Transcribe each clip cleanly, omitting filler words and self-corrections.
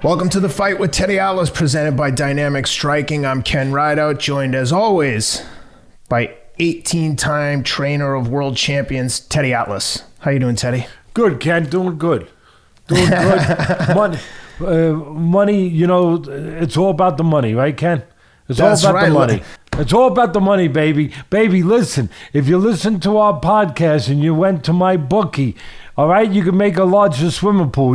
Welcome to The Fight with Teddy Atlas, presented by Dynamic Striking. I'm Ken Rideout, joined as always by 18-time trainer of world champions, Teddy Atlas. How you doing, Teddy? Good, Ken. Doing good. Money, you know, it's all about the money, right, Ken? It's That's all about right. the money. It's all about the money, baby. Baby, listen, if you listen to our podcast and you went to my bookie, all right, you can make a larger swimming pool.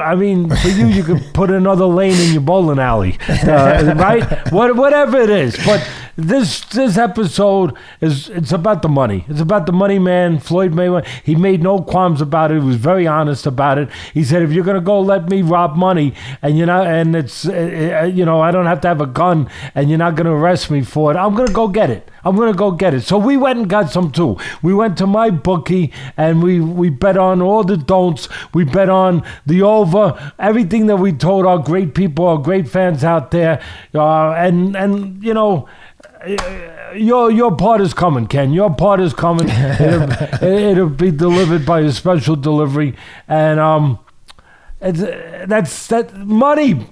I mean, for you could put another lane in your bowling alley, right? Whatever it is. But this episode it's about the money. It's about the money, man. Floyd Mayweather. He made no qualms about it. He was very honest about it. He said, if you're gonna go let me rob money, and it's I don't have to have a gun, and you're not gonna arrest me for it, I'm gonna go get it. So we went and got some too. We went to my bookie and we bet on all the don'ts. We bet on the over, everything that we told our great people, our great fans out there. And you know, your part is coming, Ken. Your part is coming. It'll be delivered by a special delivery. And that's money,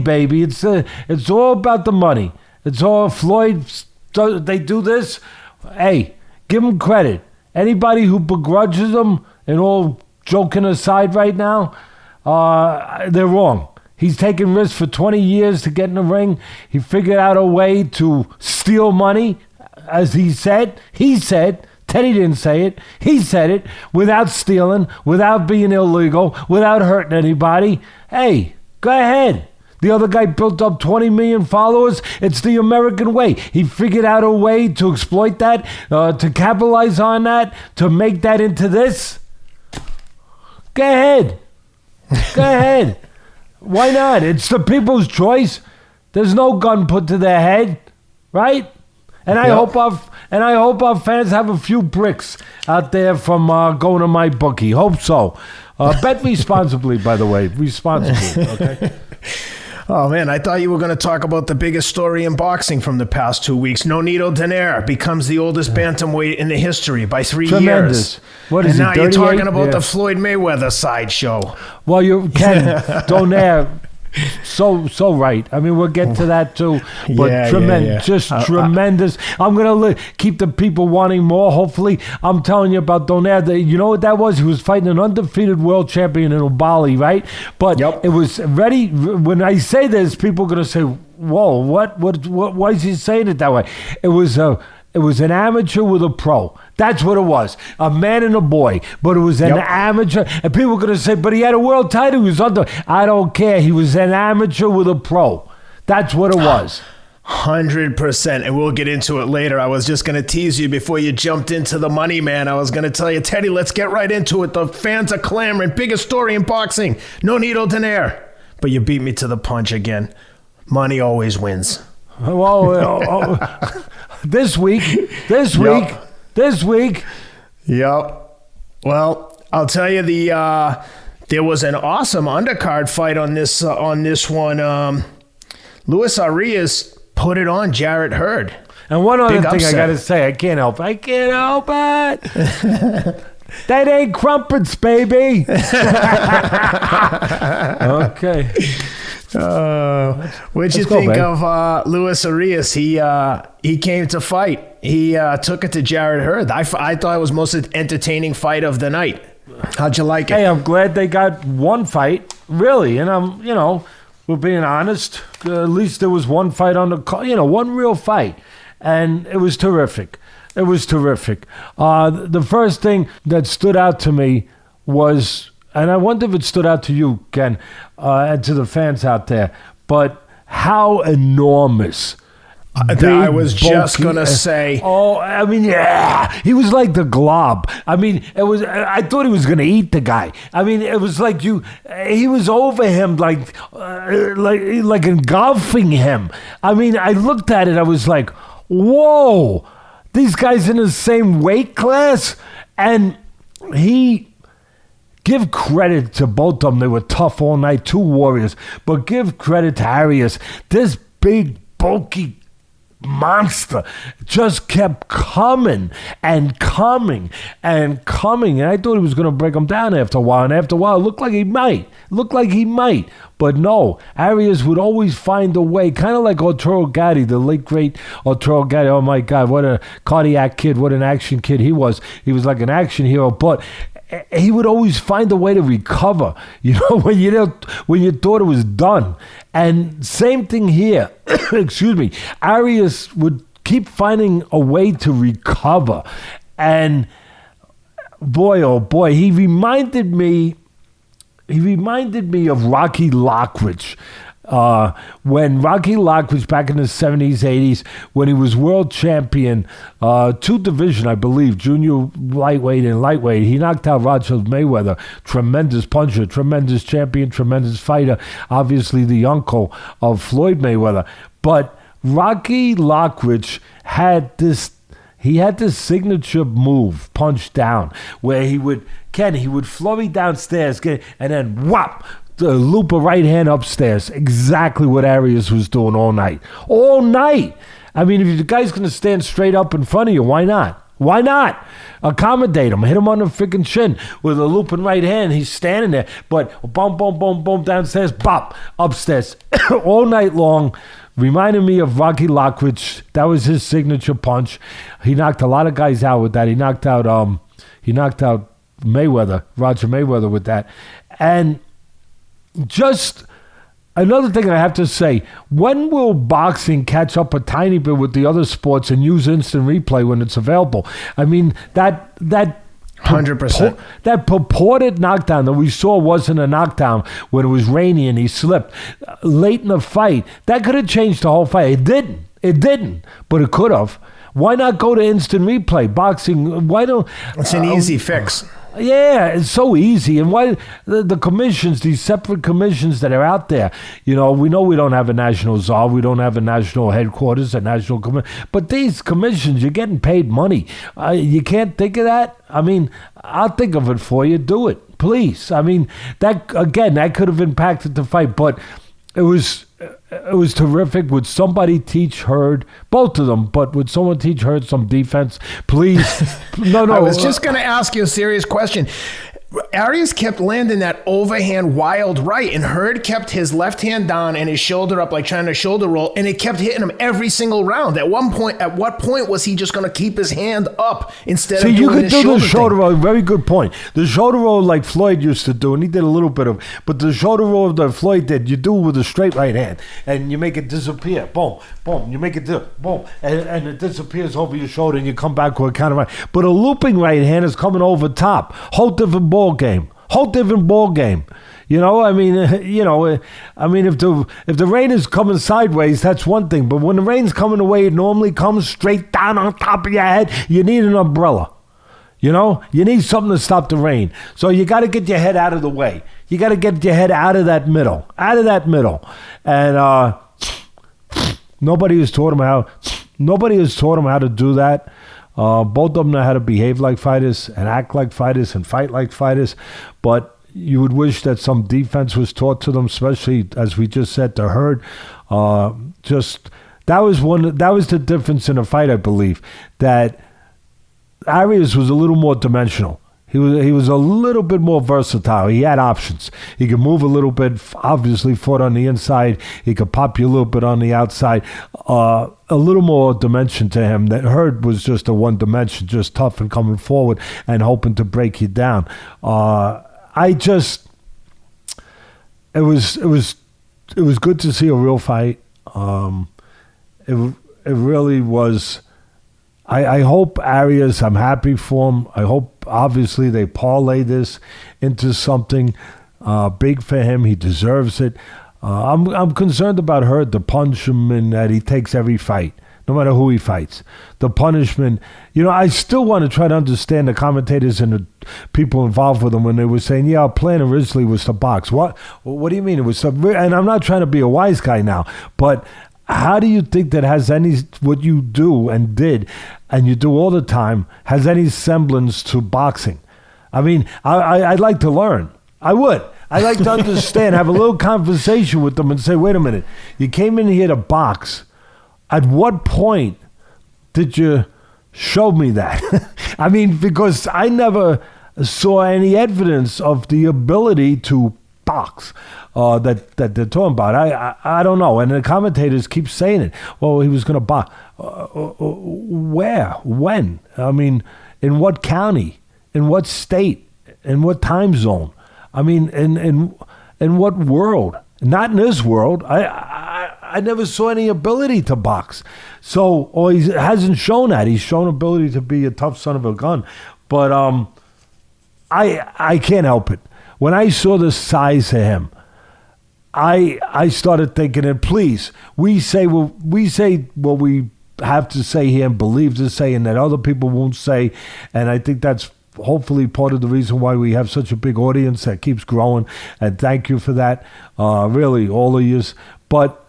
baby. It's all about the money. It's all Floyd. They do this. Hey, give them credit. Anybody who begrudges them, and all joking aside right now, they're wrong. He's taken risks for 20 years to get in the ring. He figured out a way to steal money, as he said. Teddy didn't say it. He said it, without stealing, without being illegal, without hurting anybody. Hey, go ahead. The other guy built up 20 million followers. It's the American way. He figured out a way to exploit that, to capitalize on that, to make that into this. Go ahead. Why not? It's the people's choice. There's no gun put to their head, right? And I hope our fans have a few bricks out there from going to my bookie. Hope so. Bet responsibly, by the way. Responsibly, okay? Oh, man, I thought you were going to talk about the biggest story in boxing from the past 2 weeks. Nonito Donaire becomes the oldest bantamweight in the history by 3 Tremendous. years. What is and it, now you're 38? talking about the Floyd Mayweather sideshow. Well, you can. Donaire, so right. I mean, we'll get to that too. But tremendous. Tremendous. I'm going to keep the people wanting more, hopefully. I'm telling you about Donaire. You know what that was? He was fighting an undefeated world champion in Oubaali, right? But it was ready. When I say this, people are going to say, whoa, what? Why is he saying it that way? It was an amateur with a pro. That's what it was. A man and a boy. But it was an amateur. And people are going to say, but he had a world title. He was under. I don't care. He was an amateur with a pro. That's what it was. 100%. And we'll get into it later. I was just going to tease you before you jumped into the money, man. I was going to tell you, Teddy, let's get right into it. The fans are clamoring. Biggest story in boxing. Nonito Donaire. But you beat me to the punch again. Money always wins. Well, this week. Yep. Well, I'll tell you there was an awesome undercard fight on this one. Luis Arias put it on Jarrett Hurd. And one other thing I got to say, I can't help it. That ain't crumpets, baby. Okay. What'd you think of Luis Arias? He came to fight. He took it to Jarrett Hurd. I thought it was most entertaining fight of the night. How'd you like it? Hey, I'm glad they got one fight, really. And we're being honest. At least there was one fight on the card, one real fight. And it was terrific. The first thing that stood out to me was, and I wonder if it stood out to you, Ken, and to the fans out there, but how enormous. I was just going to say. Oh, I mean, yeah. He was like the glob. I mean, I thought he was going to eat the guy. I mean, it was like he was over him like engulfing him. I mean, I looked at it. I was like, whoa, these guys in the same weight class. And give credit to both of them. They were tough all night, two warriors. But give credit to Arias. This big, bulky monster just kept coming and coming and coming. And I thought he was going to break him down after a while. And after a while, it looked like he might. But no, Arias would always find a way, kind of like Arturo Gatti, the late, great Arturo Gatti. Oh, my God, what a cardiac kid, what an action kid he was. He was like an action hero. But he would always find a way to recover, when you thought it was done. And same thing here. Excuse me. Arias would keep finding a way to recover. And boy, oh boy, he reminded me of Rocky Lockridge. When Rocky Lockridge, back in the 70s, 80s, when he was world champion, 2 division, I believe, junior lightweight and lightweight, he knocked out Roger Mayweather. Tremendous puncher, tremendous champion, tremendous fighter, obviously the uncle of Floyd Mayweather. But Rocky Lockridge had this signature move, punch down, where he would flurry downstairs, and then whop, the loop of right hand upstairs. Exactly what Arias was doing all night. All night. I mean, if the guy's going to stand straight up in front of you, why not? Why not? Accommodate him. Hit him on the freaking chin with a looping right hand. He's standing there. But boom, boom, boom, boom, downstairs, bop, upstairs. All night long. Reminded me of Rocky Lockridge. That was his signature punch. He knocked a lot of guys out with that. He knocked out Mayweather, Roger Mayweather, with that. And just another thing I have to say, when will boxing catch up a tiny bit with the other sports and use instant replay when it's available? I mean, that 100%. That purported knockdown that we saw wasn't a knockdown when it was rainy and he slipped late in the fight. That could have changed the whole fight. It didn't, but it could have. Why not go to instant replay? Boxing, why don't... It's an easy fix. Yeah, it's so easy. And why the commissions, these separate commissions that are out there, we know we don't have a national czar, we don't have a national headquarters, a national commission, but these commissions, you're getting paid money. You can't think of that? I mean, I'll think of it for you. Do it, please. I mean, that could have impacted the fight, but it was terrific. Would somebody teach Hurd, both of them, but would someone teach Hurd some defense, please? No. I was just going to ask you a serious question. Arias kept landing that overhand wild right, and Hurd kept his left hand down and his shoulder up, like trying to shoulder roll, and it kept hitting him every single round. At what point was he just going to keep his hand up instead of doing you could his do the shoulder thing? roll. Very good point. The shoulder roll like Floyd used to do, and he did a little bit of, but the shoulder roll that Floyd did, you do with a straight right hand, and you make it disappear. Boom, boom. You make it boom, and it disappears over your shoulder, and you come back with a counter right. But a looping right hand is coming over top. Whole different ball game. If the rain is coming sideways, that's one thing. But when the rain's coming the way it normally comes, straight down on top of your head, you need an umbrella. You need something to stop the rain. So you got to get your head out of the way. You got to get your head out of that middle. And nobody has taught him how to do that. Both of them know how to behave like fighters and act like fighters and fight like fighters, but you would wish that some defense was taught to them, especially as we just said to Hurd. That was the difference in a fight, I believe, that Arias was a little more dimensional. He was a little bit more versatile. He had options. He could move a little bit, obviously fought on the inside. He could pop you a little bit on the outside. A little more dimension to him. That Hurd was just a one dimension, just tough and coming forward and hoping to break you down. It was good to see a real fight. It really was. I hope Arias, I'm happy for him. I hope, obviously, they parlay this into something big for him. He deserves it. I'm concerned about Hurd, the punishment that he takes every fight, no matter who he fights. The punishment, I still want to try to understand the commentators and the people involved with him when they were saying, yeah, our plan originally was to box. What do you mean? It was and I'm not trying to be a wise guy now, but how do you think that has what you do and did and you do all the time has any semblance to boxing? I mean, I'd like to learn. I would. I'd like to understand, have a little conversation with them and say, wait a minute, you came in here to box. at what point did you show me that? I mean, because I never saw any evidence of the ability to box that they're talking about. I don't know. And the commentators keep saying it. Well, he was going to box. Where? When? I mean, in what county? In what state? In what time zone? I mean, in what world? Not in this world. I never saw any ability to box. So, or he hasn't shown that. He's shown ability to be a tough son of a gun. But I can't help it. When I saw the size of him, I started thinking, and please, we say what we have to say here and believe to say, and that other people won't say. And I think that's hopefully part of the reason why we have such a big audience that keeps growing. And thank you for that, really, all of you. But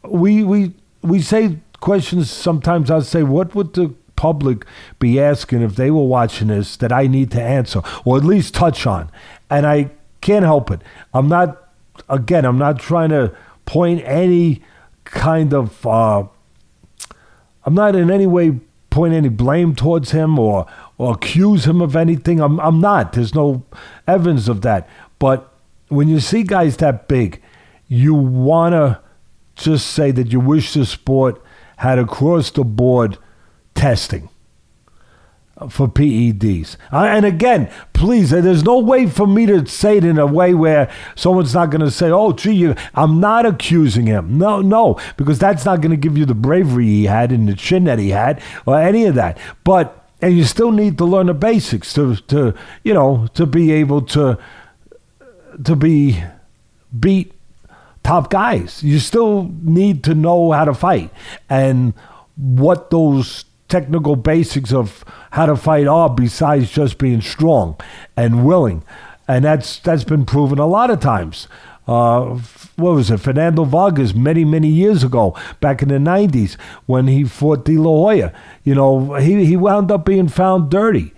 we say questions sometimes. I'll say, what would the public be asking if they were watching this that I need to answer or at least touch on? And I can't help it. I'm not trying to point any kind of, I'm not in any way point any blame towards him or accuse him of anything. I'm not. There's no evidence of that. But when you see guys that big, you want to just say that you wish the sport had across-the-board testing for PEDs. And again, please, there's no way for me to say it in a way where someone's not going to say, oh, gee, I'm not accusing him. No, because that's not going to give you the bravery he had and the chin that he had or any of that. And you still need to learn the basics to be able to beat top guys. You still need to know how to fight and what those technical basics of how to fight are besides just being strong and willing. And that's been proven a lot of times. What was it? Fernando Vargas many years ago, back in the 90s, when he fought De La Hoya. He wound up being found dirty.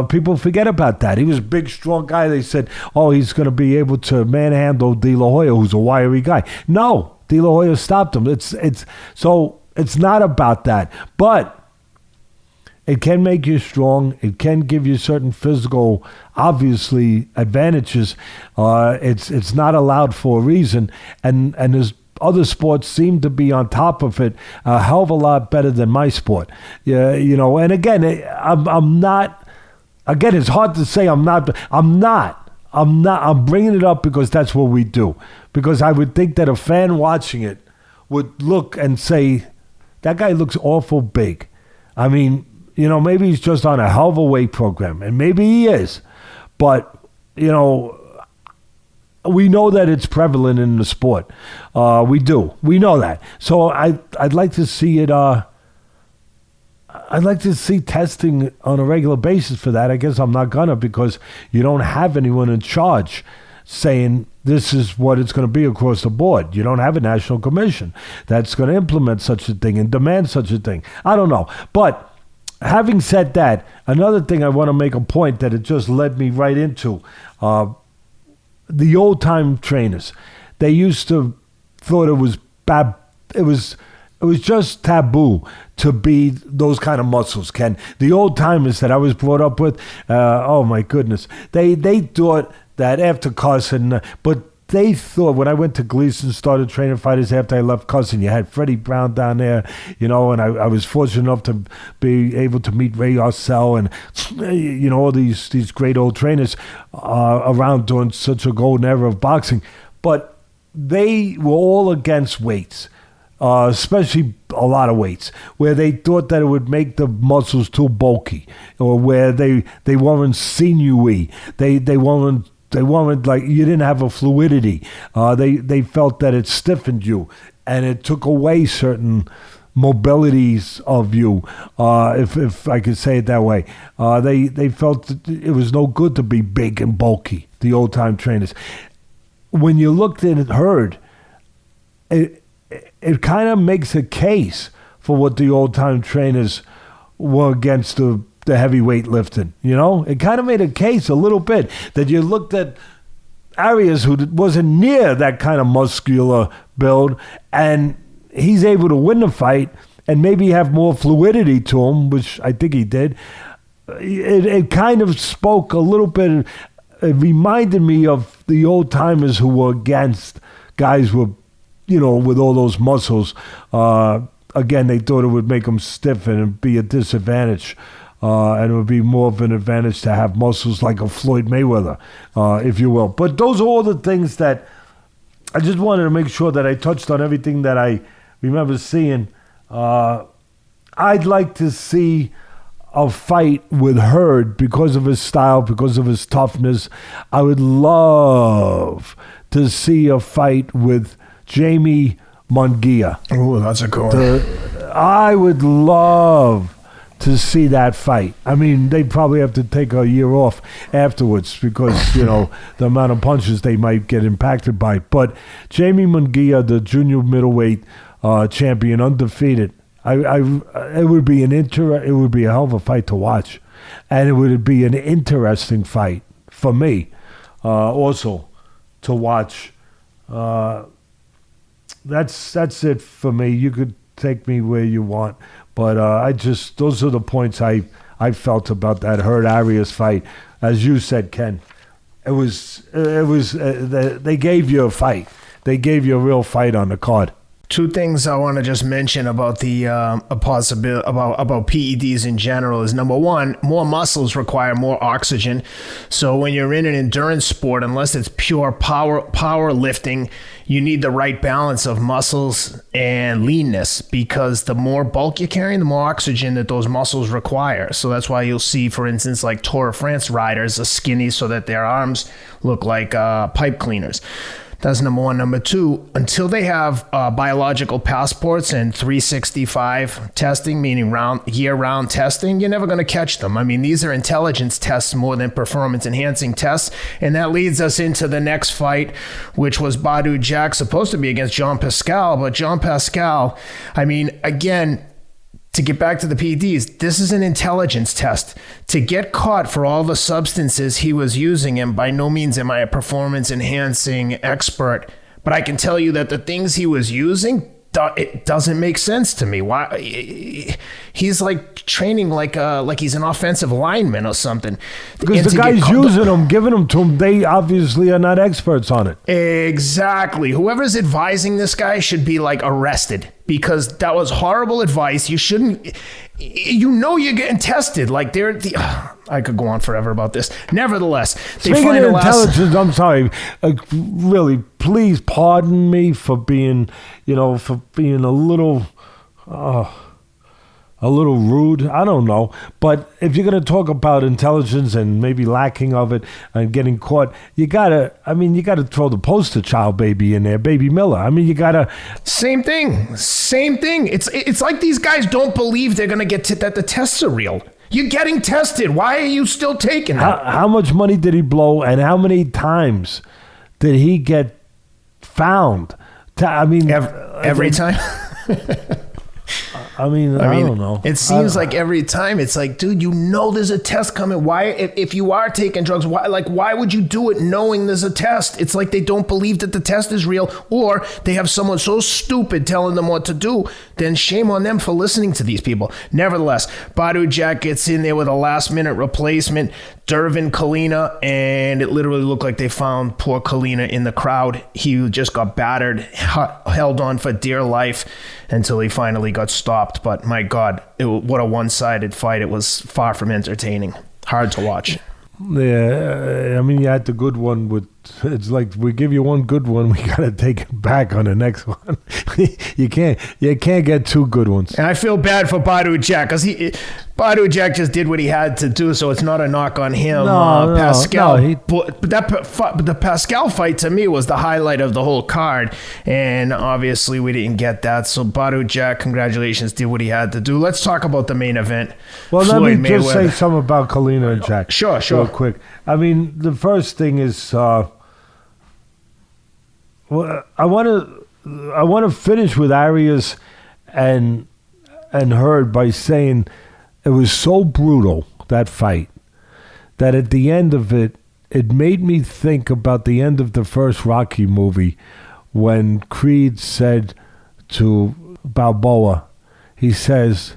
People forget about that. He was a big, strong guy. They said, oh, he's going to be able to manhandle De La Hoya, who's a wiry guy. No, De La Hoya stopped him. So it's not about that. But it can make you strong. It can give you certain physical, obviously, advantages. It's not allowed for a reason. And there's other sports seem to be on top of it a hell of a lot better than my sport. Yeah, and again, I'm not. Again, it's hard to say I'm not. I'm bringing it up because that's what we do. Because I would think that a fan watching it would look and say, that guy looks awful big. I mean, maybe he's just on a hell of a weight program, and maybe he is. But, we know that it's prevalent in the sport. We do. We know that. So I'd like to see it. I'd like to see testing on a regular basis for that. I guess I'm not gonna, because you don't have anyone in charge saying this is what it's going to be across the board. You don't have a national commission that's going to implement such a thing and demand such a thing. I don't know. But having said that, another thing I want to make a point that it just led me right into, the old-time trainers. They used to thought it was bad. It was just taboo to be those kind of muscles, Ken. The old-timers that I was brought up with, oh my goodness, they thought that after Carson, but they thought when I went to Gleason, started training fighters after I left Carson, you had Freddie Brown down there, and I was fortunate enough to be able to meet Ray Arcel and, all these great old trainers around during such a golden era of boxing. But they were all against weights. Especially a lot of weights, where they thought that it would make the muscles too bulky, or where they weren't sinewy. They weren't like, you didn't have a fluidity. They felt that it stiffened you, and it took away certain mobilities of you, if I could say it that way. They felt that it was no good to be big and bulky, the old-time trainers. When you looked at Hurd, it kind of makes a case for what the old-time trainers were against the heavyweight lifting, It kind of made a case a little bit that you looked at Arias, who wasn't near that kind of muscular build, and he's able to win the fight and maybe have more fluidity to him, which I think he did. It kind of spoke a little bit. It reminded me of the old timers who were against guys with, with all those muscles. Again, they thought it would make them stiff and be a disadvantage. And it would be more of an advantage to have muscles like a Floyd Mayweather, if you will. But those are all the things that I just wanted to make sure that I touched on everything that I remember seeing. I'd like to see a fight with Hurd because of his style, because of his toughness. I would love to see a fight with Jamie Munguia. Oh, that's a cool one. I would love to see that fight. I mean, they probably have to take a year off afterwards because, the amount of punches they might get impacted by. But Jamie Munguia, the junior middleweight champion, undefeated, it would be it would be a hell of a fight to watch, and it would be an interesting fight for me, also to watch. That's it for me. You could take me where you want, but those are the points I felt about that Hurd Arias fight. As you said, Ken, it was they gave you a fight. They gave you a real fight on the card. Two things I want to just mention about the possibility about PEDs in general is, number one, more muscles require more oxygen. So when you're in an endurance sport, unless it's pure power lifting, you need the right balance of muscles and leanness, because the more bulk you're carrying, the more oxygen that those muscles require. So that's why you'll see, for instance, like Tour de France riders are skinny so that their arms look like pipe cleaners. That's number one. Number two, until they have biological passports and 365 testing, meaning year-round testing, you're never going to catch them. I mean, these are intelligence tests more than performance-enhancing tests. And that leads us into the next fight, which was Badou Jack, supposed to be against Jean Pascal. But Jean Pascal, I mean, again, to get back to the PEDs, this is an intelligence test. To get caught for all the substances he was using, and by no means am I a performance-enhancing expert, but I can tell you that the things he was using, it doesn't make sense to me. Why? He's like training like he's an offensive lineman or something. Because the guys using them, giving them to him, they obviously are not experts on it. Exactly. Whoever's advising this guy should be arrested, because that was horrible advice. You shouldn't. You're getting tested. I could go on forever about this. Nevertheless, speaking of intelligence, I'm sorry. Really, please pardon me for being, a little rude. I don't know. But if you're going to talk about intelligence and maybe lacking of it and getting caught, you got to throw the poster child baby in there, Baby Miller. I mean, you got to. Same thing. It's like these guys don't believe they're going to get that the tests are real. You're getting tested. Why are you still taking it? How much money did he blow, and how many times did he get found? Every time? I mean, I don't know. It seems like every time it's like, dude, there's a test coming. Why, if you are taking drugs, why would you do it knowing there's a test? It's like they don't believe that the test is real, or they have someone so stupid telling them what to do. Then shame on them for listening to these people. Nevertheless, Badou Jack gets in there with a last-minute replacement, Dervin Colina, and it literally looked like they found poor Colina in the crowd. He just got battered, held on for dear life until he finally got stopped. But my God, what a one-sided fight. It was far from entertaining. Hard to watch. Yeah, I mean, you had the good one it's like we give you one good one, we got to take it back on the next one. you can't get two good ones. And I feel bad for Badou Jack, because Badou Jack just did what he had to do, so it's not a knock on him. Pascal. But the Pascal fight to me was the highlight of the whole card, and obviously we didn't get that. So Badou Jack, congratulations, did what he had to do. Let's talk about the main event. Well, Floyd let me Mayweather. just say something about Colina and Jack. Sure. Real quick. I mean, the first thing is, I want to finish with Arias and Hurd by saying it was so brutal, that fight, that at the end of it, it made me think about the end of the first Rocky movie when Creed said to Balboa, he says,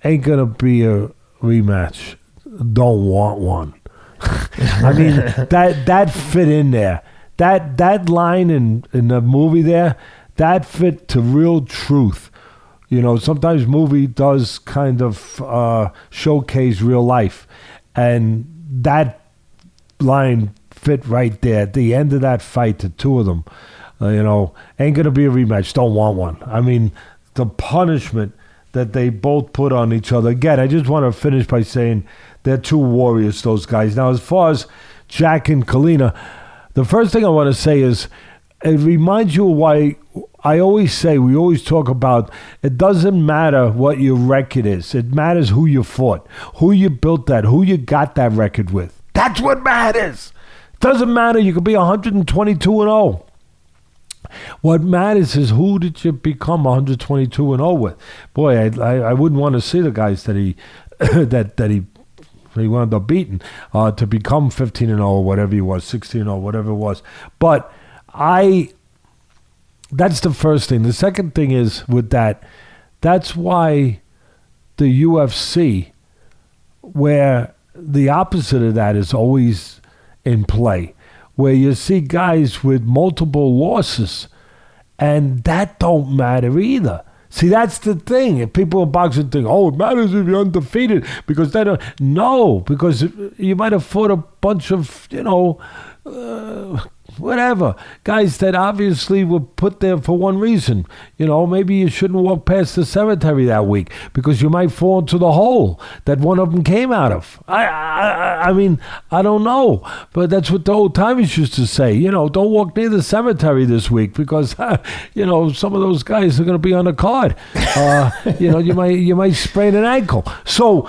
ain't going to be a rematch. Don't want one. I mean, that fit in there. That line in the movie there, that fit to real truth. You know, sometimes movie does kind of showcase real life. And that line fit right there at the end of that fight, the two of them. Ain't going to be a rematch. Don't want one. I mean, the punishment that they both put on each other. Again, I just want to finish by saying they're two warriors, those guys. Now, as far as Jack and Colina, the first thing I want to say is it reminds you of why I always say, we always talk about, it doesn't matter what your record is. It matters who you fought, who you built that, who you got that record with. That's what matters. Doesn't matter. You could be 122-0. What matters is who did you become 122-0 with. Boy, I wouldn't want to see the guys that he that he wound up beating to become 15-0 or whatever he was, 16-0, whatever it was. But that's the first thing. The second thing is with that's why the UFC, where the opposite of that is always in play, where you see guys with multiple losses, and that don't matter either. See, that's the thing. If people in boxing think, it matters if you're undefeated, because they don't. No, because you might have fought a bunch of, whatever, guys that obviously were put there for one reason. Maybe you shouldn't walk past the cemetery that week because you might fall into the hole that one of them came out of. I mean, I don't know, but that's what the old timers used to say. Don't walk near the cemetery this week because, some of those guys are going to be on the card. You might sprain an ankle. So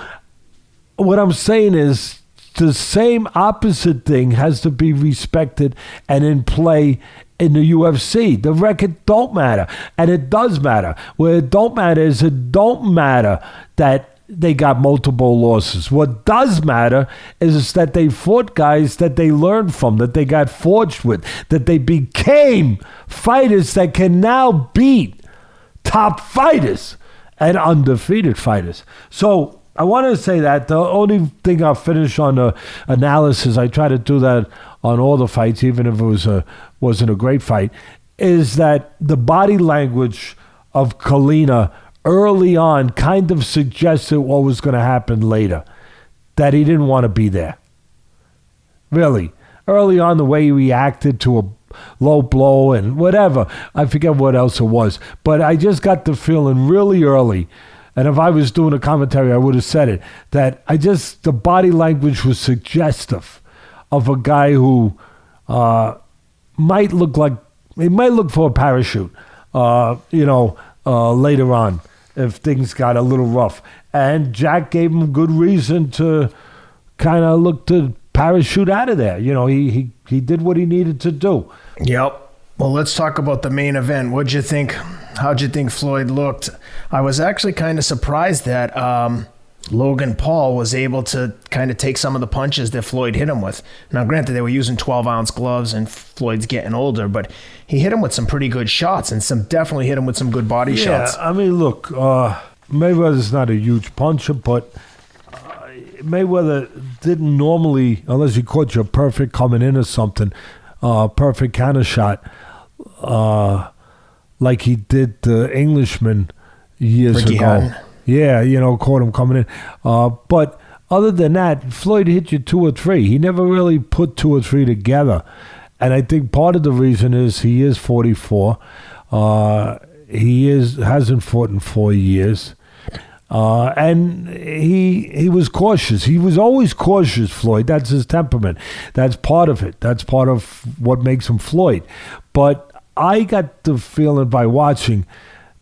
what I'm saying is, the same opposite thing has to be respected and in play in the UFC. The record don't matter, and it does matter. Where it don't matter is it don't matter that they got multiple losses. What does matter is that they fought guys that they learned from, that they got forged with, that they became fighters that can now beat top fighters and undefeated fighters. So I want to say that the only thing I'll finish on the analysis, I try to do that on all the fights, even if it wasn't a great fight, is that the body language of Colina early on kind of suggested what was going to happen later, that he didn't want to be there. Really. Early on, the way he reacted to a low blow and whatever, I forget what else it was, but I just got the feeling really early, and if I was doing a commentary, I would have said it, that the body language was suggestive of a guy who might look for a parachute, later on if things got a little rough. And Jack gave him good reason to kind of look to parachute out of there. He did what he needed to do. Yep. Well, let's talk about the main event. What'd you think? How'd you think Floyd looked? I was actually kind of surprised that Logan Paul was able to kind of take some of the punches that Floyd hit him with. Now, granted, they were using 12-ounce gloves and Floyd's getting older, but he hit him with some pretty good shots and definitely hit him with some good body shots. I mean, look, Mayweather's not a huge puncher, but Mayweather didn't normally, unless he caught you perfect coming in or something, perfect counter shot, like he did the Englishman years Ricky ago. Hatton. Yeah, caught him coming in. But other than that, Floyd hit you 2 or 3. He never really put 2 or 3 together. And I think part of the reason is he is 44. He hasn't fought in 4 years. And he was cautious. He was always cautious, Floyd. That's his temperament. That's part of it. That's part of what makes him Floyd. But I got the feeling by watching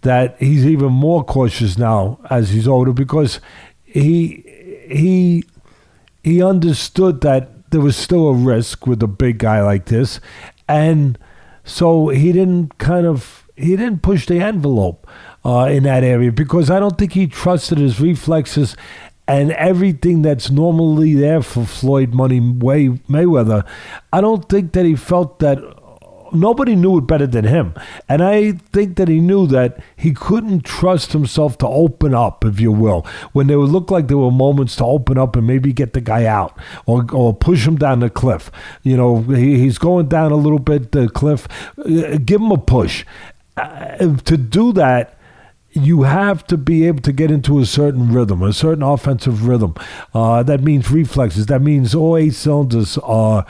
that he's even more cautious now as he's older, because he understood that there was still a risk with a big guy like this, and so he didn't push the envelope in that area, because I don't think he trusted his reflexes and everything that's normally there for Floyd Money Mayweather. I don't think that he felt that nobody knew it better than him. And I think that he knew that he couldn't trust himself to open up, if you will, when there would look like there were moments to open up and maybe get the guy out or push him down the cliff. He's going down a little bit, the cliff. Give him a push. To do that, you have to be able to get into a certain rhythm, a certain offensive rhythm. That means reflexes. That means all 8 cylinders are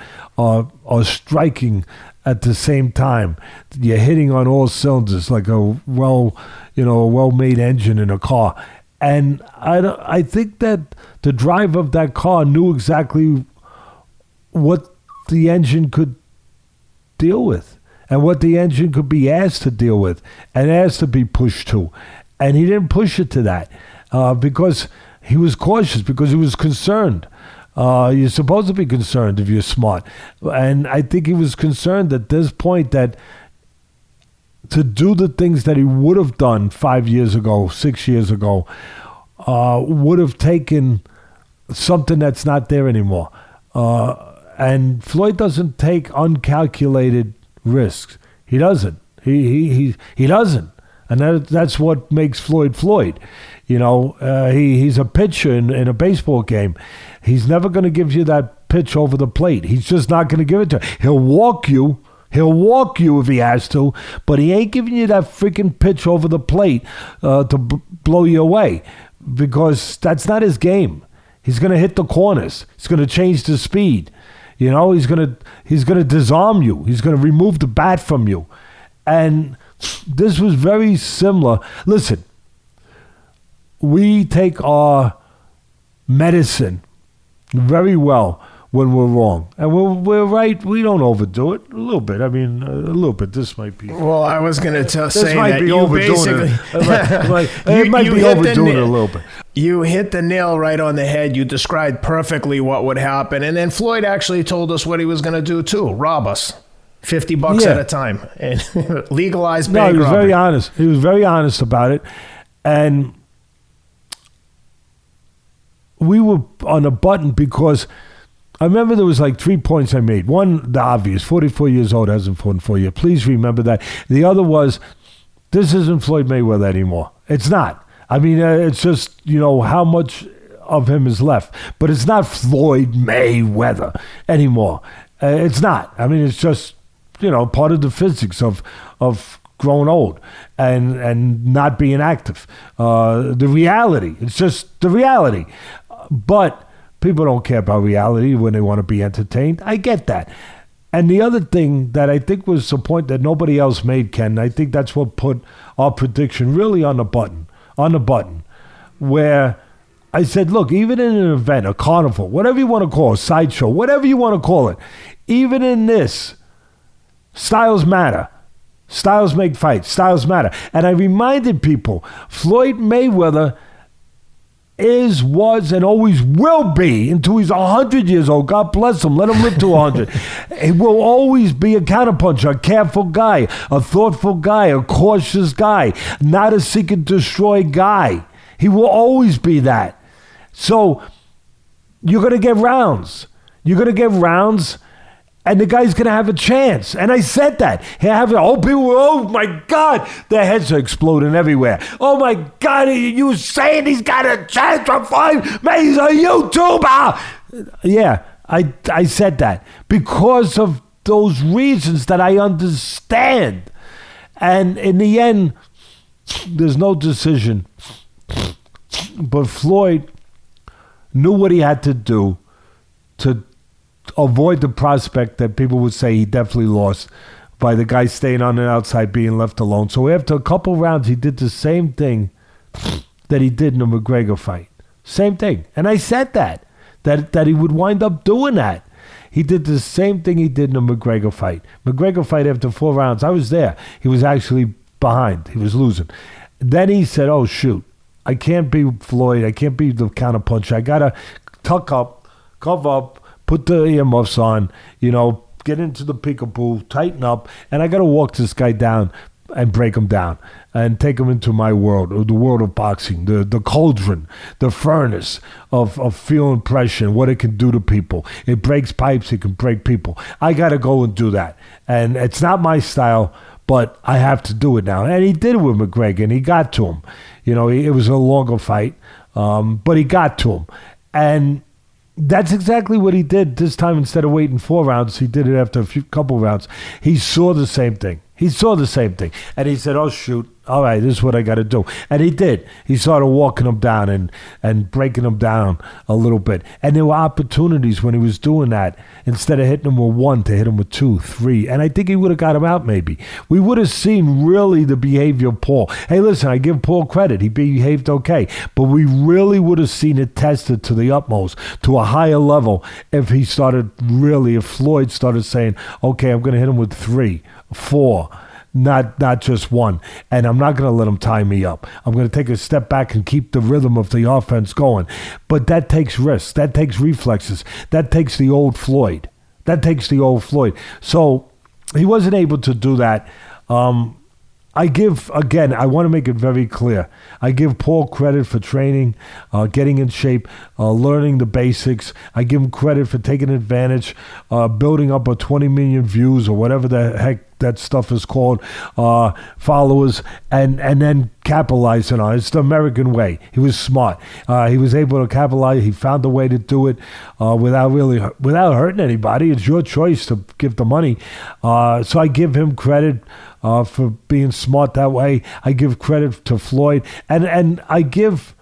striking at the same time. You're hitting on all cylinders like a well-made engine in a car. And I think that the driver of that car knew exactly what the engine could deal with and what the engine could be asked to deal with and asked to be pushed to. And he didn't push it to that because he was cautious, because he was concerned. You're supposed to be concerned if you're smart. And I think he was concerned at this point that to do the things that he would have done 5 years ago, 6 years ago, would have taken something that's not there anymore. And Floyd doesn't take uncalculated risks. He doesn't. He doesn't. And that's what makes Floyd Floyd. He's a pitcher in a baseball game. He's never going to give you that pitch over the plate. He's just not going to give it to you. He'll walk you. He'll walk you if he has to, but he ain't giving you that freaking pitch over the plate to blow you away, because that's not his game. He's going to hit the corners. He's going to change the speed. He's going to disarm you. He's going to remove the bat from you. And this was very similar. Listen, we take our medicine very well when we're wrong. And we're right. We don't overdo it. A little bit. I mean, a little bit. This might be. Well, I was going to say that you basically. It might be overdoing it a little bit. You hit the nail right on the head. You described perfectly what would happen. And then Floyd actually told us what he was going to do, too. Rob us. $50 at a time. And legalize bank robbery. He was very honest. He was very honest about it. And we were on a button because I remember there was like 3 points I made. One, the obvious, 44 years old, hasn't fought in 4 years. Please remember that. The other was, this isn't Floyd Mayweather anymore. It's not. I mean, it's just, how much of him is left. But it's not Floyd Mayweather anymore. It's not. I mean, it's just, part of the physics of growing old and not being active. The reality. It's just the reality. But people don't care about reality when they want to be entertained. I get that. And the other thing that I think was the point that nobody else made, Ken, I think that's what put our prediction really on the button, where I said, look, even in an event, a carnival, whatever you want to call it, a sideshow, whatever you want to call it, even in this, styles matter. Styles make fights. Styles matter. And I reminded people, Floyd Mayweather was, and always will be until he's 100 years old. God bless him. Let him live to 100. He will always be a counterpuncher, a careful guy, a thoughtful guy, a cautious guy, not a seek and destroy guy. He will always be that. So you're going to get rounds. And the guy's going to have a chance. And I said that. Oh my God, their heads are exploding everywhere. Oh my God, you saying he's got a chance to fight? He's a YouTuber. Yeah, I said that because of those reasons that I understand. And in the end, there's no decision. But Floyd knew what he had to do to avoid the prospect that people would say he definitely lost by the guy staying on the outside, being left alone. So after a couple rounds, he did the same thing that he did in the McGregor fight. Same thing. And I said that he would wind up doing that. He did the same thing he did in the McGregor fight. McGregor fight, after 4 rounds, I was there. He was actually behind. He was losing. Then he said, oh, shoot, I can't be Floyd. I can't be the counterpuncher. I got to tuck up, cover up, put the earmuffs on, get into the peekaboo, tighten up, and I got to walk this guy down and break them down and take them into my world, or the world of boxing, the cauldron, the furnace of feeling pressure and what it can do to people. It breaks pipes, it can break people. I got to go and do that. And it's not my style, but I have to do it now. And he did it with McGregor, and he got to him. It was a longer fight, but he got to him. And that's exactly what he did this time. Instead of waiting 4 rounds, he did it after a couple rounds. He saw the same thing. And he said, oh, shoot, all right, this is what I got to do. And he did. He started walking him down and breaking him down a little bit. And there were opportunities when he was doing that, instead of hitting him with 1, to hit him with 2, 3. And I think he would have got him out maybe. We would have seen really the behavior of Paul. Hey, listen, I give Paul credit. He behaved okay. But we really would have seen it tested to the utmost, to a higher level, if Floyd started saying, okay, I'm going to hit him with 3, 4, not just 1, and I'm not going to let him tie me up. I'm going to take a step back and keep the rhythm of the offense going. But that takes risks. That takes reflexes. That takes the old Floyd. So he wasn't able to do that. I want to make it very clear. I give Paul credit for training, getting in shape, learning the basics. I give him credit for taking advantage, building up a 20 million views or whatever the heck that stuff is called, followers, and then capitalizing on it. It's the American way. He was smart. He was able to capitalize. He found a way to do it without hurting anybody. It's your choice to give the money. So I give him credit for being smart that way. I give credit to Floyd, and I give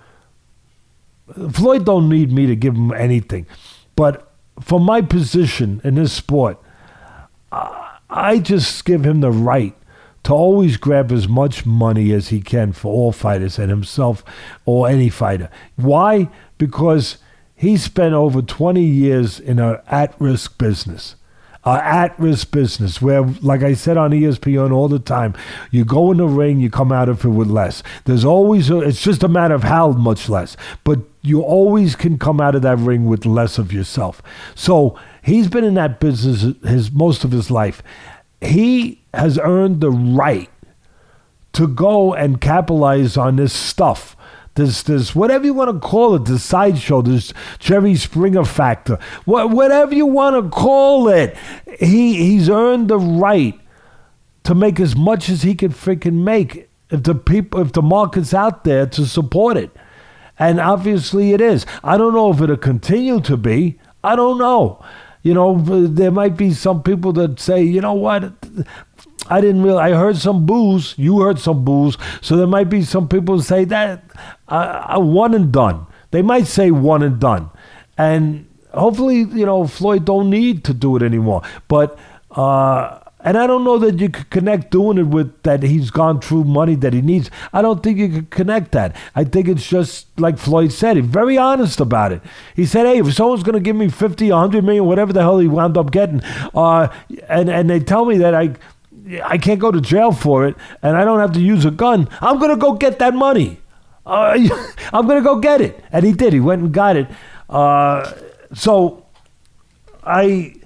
Floyd don't need me to give him anything, but for my position in this sport, I just give him the right to always grab as much money as he can for all fighters and himself or any fighter. Why? Because he spent over 20 years in an at-risk business. At-risk business where, like I said on ESPN all the time, you go in the ring, you come out of it with less. There's always, it's just a matter of how much less, but you always can come out of that ring with less of yourself. So he's been in that business most of his life. He has earned the right to go and capitalize on this stuff. This whatever you want to call it, the sideshow, this Jerry Springer factor, whatever you want to call it. He's earned the right to make as much as he can freaking make if the market's out there to support it. And obviously it is. I don't know if it'll continue to be. I don't know. There might be some people that say, you know what, I heard some boos. You heard some boos. So there might be some people who say that one and done. They might say one and done. And hopefully, Floyd don't need to do it anymore. But, and I don't know that you could connect doing it with that he's gone through money that he needs. I don't think you could connect that. I think it's just like Floyd said. He's very honest about it. He said, hey, if someone's going to give me 50, 100 million, whatever the hell he wound up getting, and they tell me that I can't go to jail for it and I don't have to use a gun, I'm going to go get that money. I'm going to go get it. And he did. He went and got it. So I'm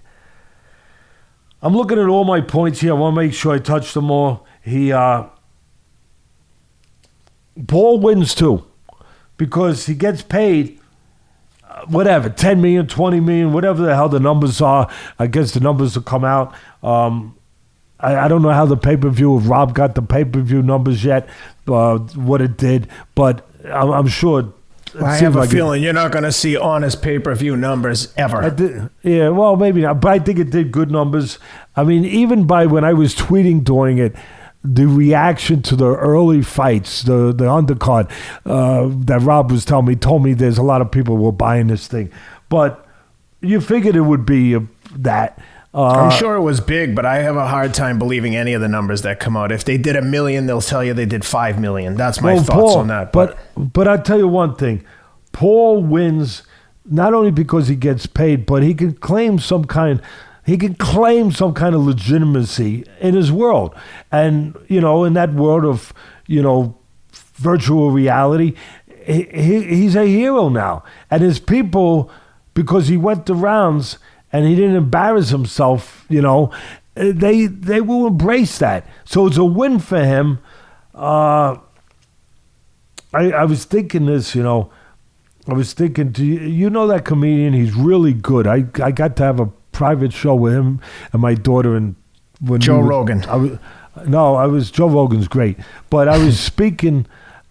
looking at all my points here. I want to make sure I touch them all. Paul wins too because he gets paid whatever, 10 million, 20 million, whatever the hell the numbers are. I guess the numbers will come out. I don't know how the pay-per-view, if Rob got the pay-per-view numbers yet, what it did, but I'm sure. I have a feeling you're not going to see honest pay-per-view numbers ever. Yeah, well, maybe not, but I think it did good numbers. I mean, even by when I was tweeting during it, the reaction to the early fights, the undercard that Rob was telling me, told me there's a lot of people who were buying this thing. But you figured it would be that. I'm sure it was big, but I have a hard time believing any of the numbers that come out. If they did 1 million, they'll tell you they did 5 million. That's my thoughts on that. But I'll tell you one thing. Paul wins not only because he gets paid, but he can claim some kind of legitimacy in his world. And, in that world of, virtual reality, he's a hero now. And his people, because he went the rounds and he didn't embarrass himself, they will embrace that. So it's a win for him. I was thinking this, I was thinking, that comedian? He's really good. I got to have a private show with him and my daughter. And when Joe Rogan. Joe Rogan's great. But I was speaking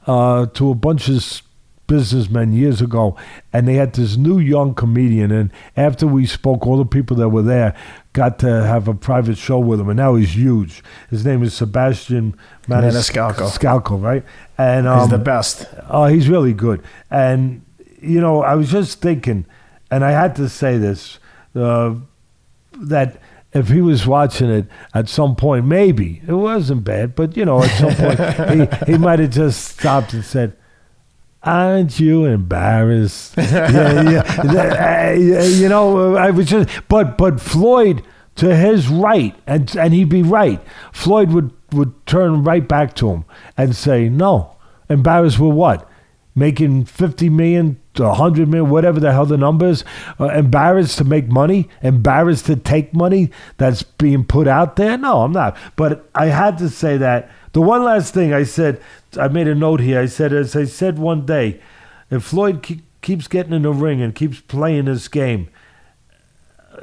to a bunch of businessmen years ago, and they had this new young comedian. And after we spoke, all the people that were there got to have a private show with him, and now he's huge. His name is Sebastian Maniscalco, right? And he's the best. Oh, he's really good. And I was just thinking, and I had to say this, that if he was watching it at some point, maybe it wasn't bad, but at some point he might have just stopped and said, "Aren't you embarrassed?" I was just, but Floyd, to his right, and he'd be right. Floyd would turn right back to him and say, "No, embarrassed with what? Making 50 million to 100 million, whatever the hell the number is. Embarrassed to make money? Embarrassed to take money that's being put out there? No, I'm not." But I had to say that. The one last thing I said, I made a note here. I said, as I said one day, if Floyd keeps getting in the ring and keeps playing this game,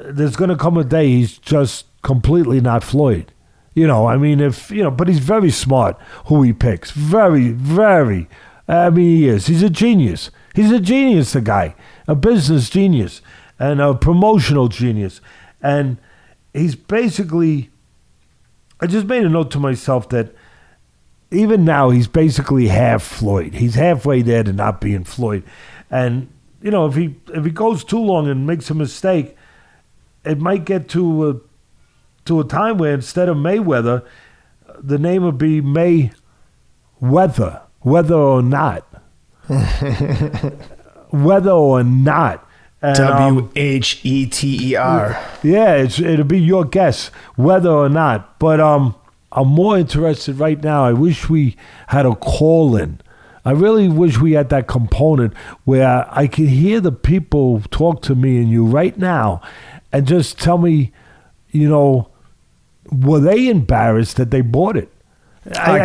there's going to come a day he's just completely not Floyd. But he's very smart who he picks. Very, very. He is. He's a genius. He's a genius, the guy. A business genius and a promotional genius. And he's basically, I just made a note to myself that even now he's basically half Floyd. He's halfway there to not being Floyd. And, if he goes too long and makes a mistake, it might get to a time where instead of Mayweather, the name would be Mayweather. Whether or not. Whether or not. And, WHETER. Yeah, it'll be your guess, whether or not. But I'm more interested right now. I wish we had a call-in. I really wish we had that component where I could hear the people talk to me and you right now and just tell me, were they embarrassed that they bought it? I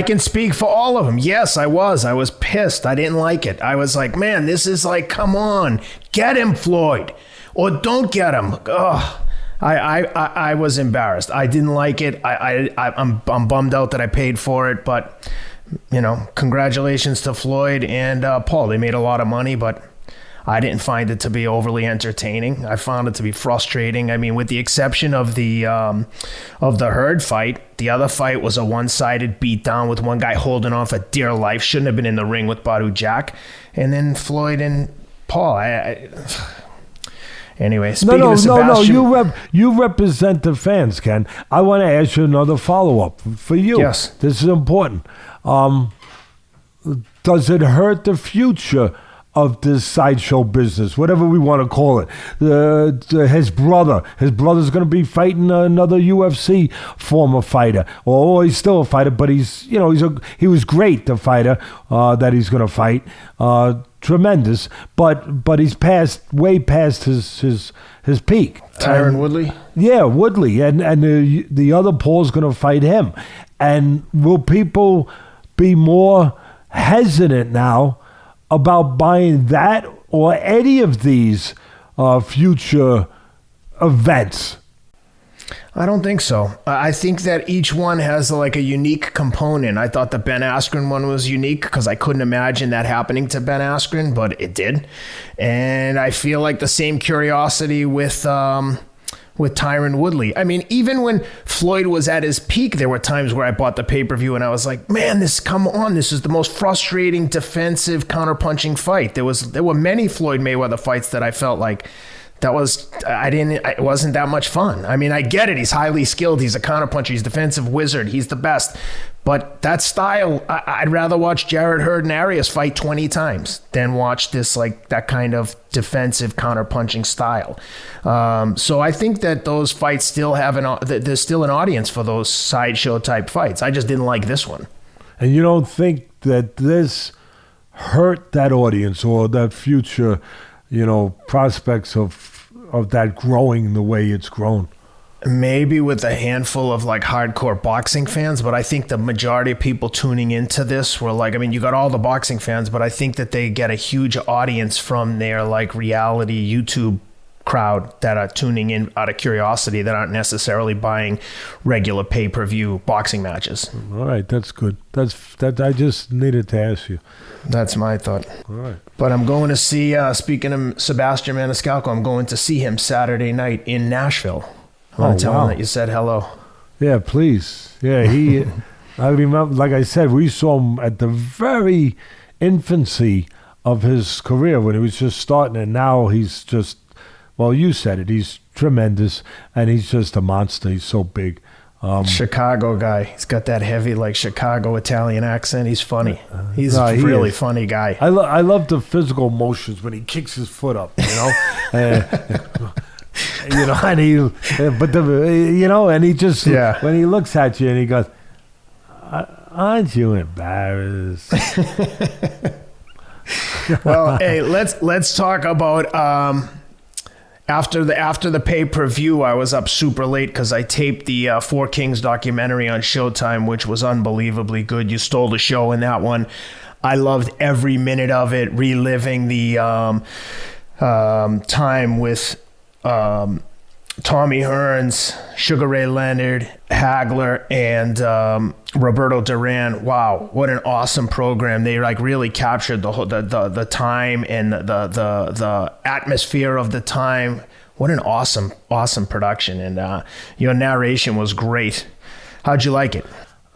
can speak for all of them. Yes, I was pissed. I didn't like it. I was like, man, this is like, come on, get him, Floyd, or don't get him. Ugh. I was embarrassed. I didn't like it. I'm bummed out that I paid for it, but congratulations to Floyd and Paul. They made a lot of money, but I didn't find it to be overly entertaining. I found it to be frustrating. I mean, with the exception of the Hurd fight, the other fight was a one-sided beatdown with one guy holding on for dear life. Shouldn't have been in the ring with Badou Jack. And then Floyd and Paul. Anyway, speaking of Sebastian... No. You represent the fans, Ken. I want to ask you another follow-up for you. Yes. This is important. Does it hurt the future of this sideshow business, whatever we want to call it? His brother's going to be fighting another UFC former fighter, or he's still a fighter, but he was great, the fighter that he's going to fight, tremendous, but he's way past his peak. Tyron Woodley. Yeah, Woodley, and the other Paul's going to fight him, and will people be more hesitant now about buying that or any of these future events? I don't think so. I think that each one has like a unique component. I thought the Ben Askren one was unique because I couldn't imagine that happening to Ben Askren, but it did. And I feel like the same curiosity with Tyron Woodley. I mean, even when Floyd was at his peak, there were times where I bought the pay-per-view and I was like, man, this is the most frustrating defensive counterpunching fight. There were many Floyd Mayweather fights that I felt like it wasn't that much fun. I mean, I get it. He's highly skilled. He's a counterpuncher. He's a defensive wizard. He's the best. But that style, I'd rather watch Jarrett, Hurd, and Arias fight 20 times than watch that kind of defensive counterpunching style. So I think that those fights still there's still an audience for those sideshow type fights. I just didn't like this one. And you don't think that this hurt that audience or that future, prospects of that growing the way it's grown? Maybe with a handful of like hardcore boxing fans, but I think the majority of people tuning into this were like, I mean, you got all the boxing fans, but I think that they get a huge audience from their like reality YouTube crowd that are tuning in out of curiosity, that aren't necessarily buying regular pay-per-view boxing matches. All right, that's good. That I just needed to ask you. That's my thought. All right. But I'm going to see, speaking of Sebastian Maniscalco, I'm going to see him Saturday night in Nashville. I want to tell him that you said hello. Yeah, please. Yeah, I remember, like I said, we saw him at the very infancy of his career when he was just starting, and now he's just, well, you said it, he's tremendous, and he's just a monster. He's so big. Chicago guy. He's got that heavy, like, Chicago Italian accent. He's funny. He's a really funny guy. I love the physical motions when he kicks his foot up, you know? You know, and he just, when he looks at you and he goes, aren't you embarrassed? Well, hey, let's talk about after the pay-per-view. I was up super late because I taped the Four Kings documentary on Showtime, which was unbelievably good. You stole the show in that one. I loved every minute of it, reliving the time with Tommy Hearns, Sugar Ray Leonard, Hagler, and Roberto Duran. Wow, what an awesome program! They like really captured the time and the atmosphere of the time. What an awesome production! And your narration was great. How'd you like it?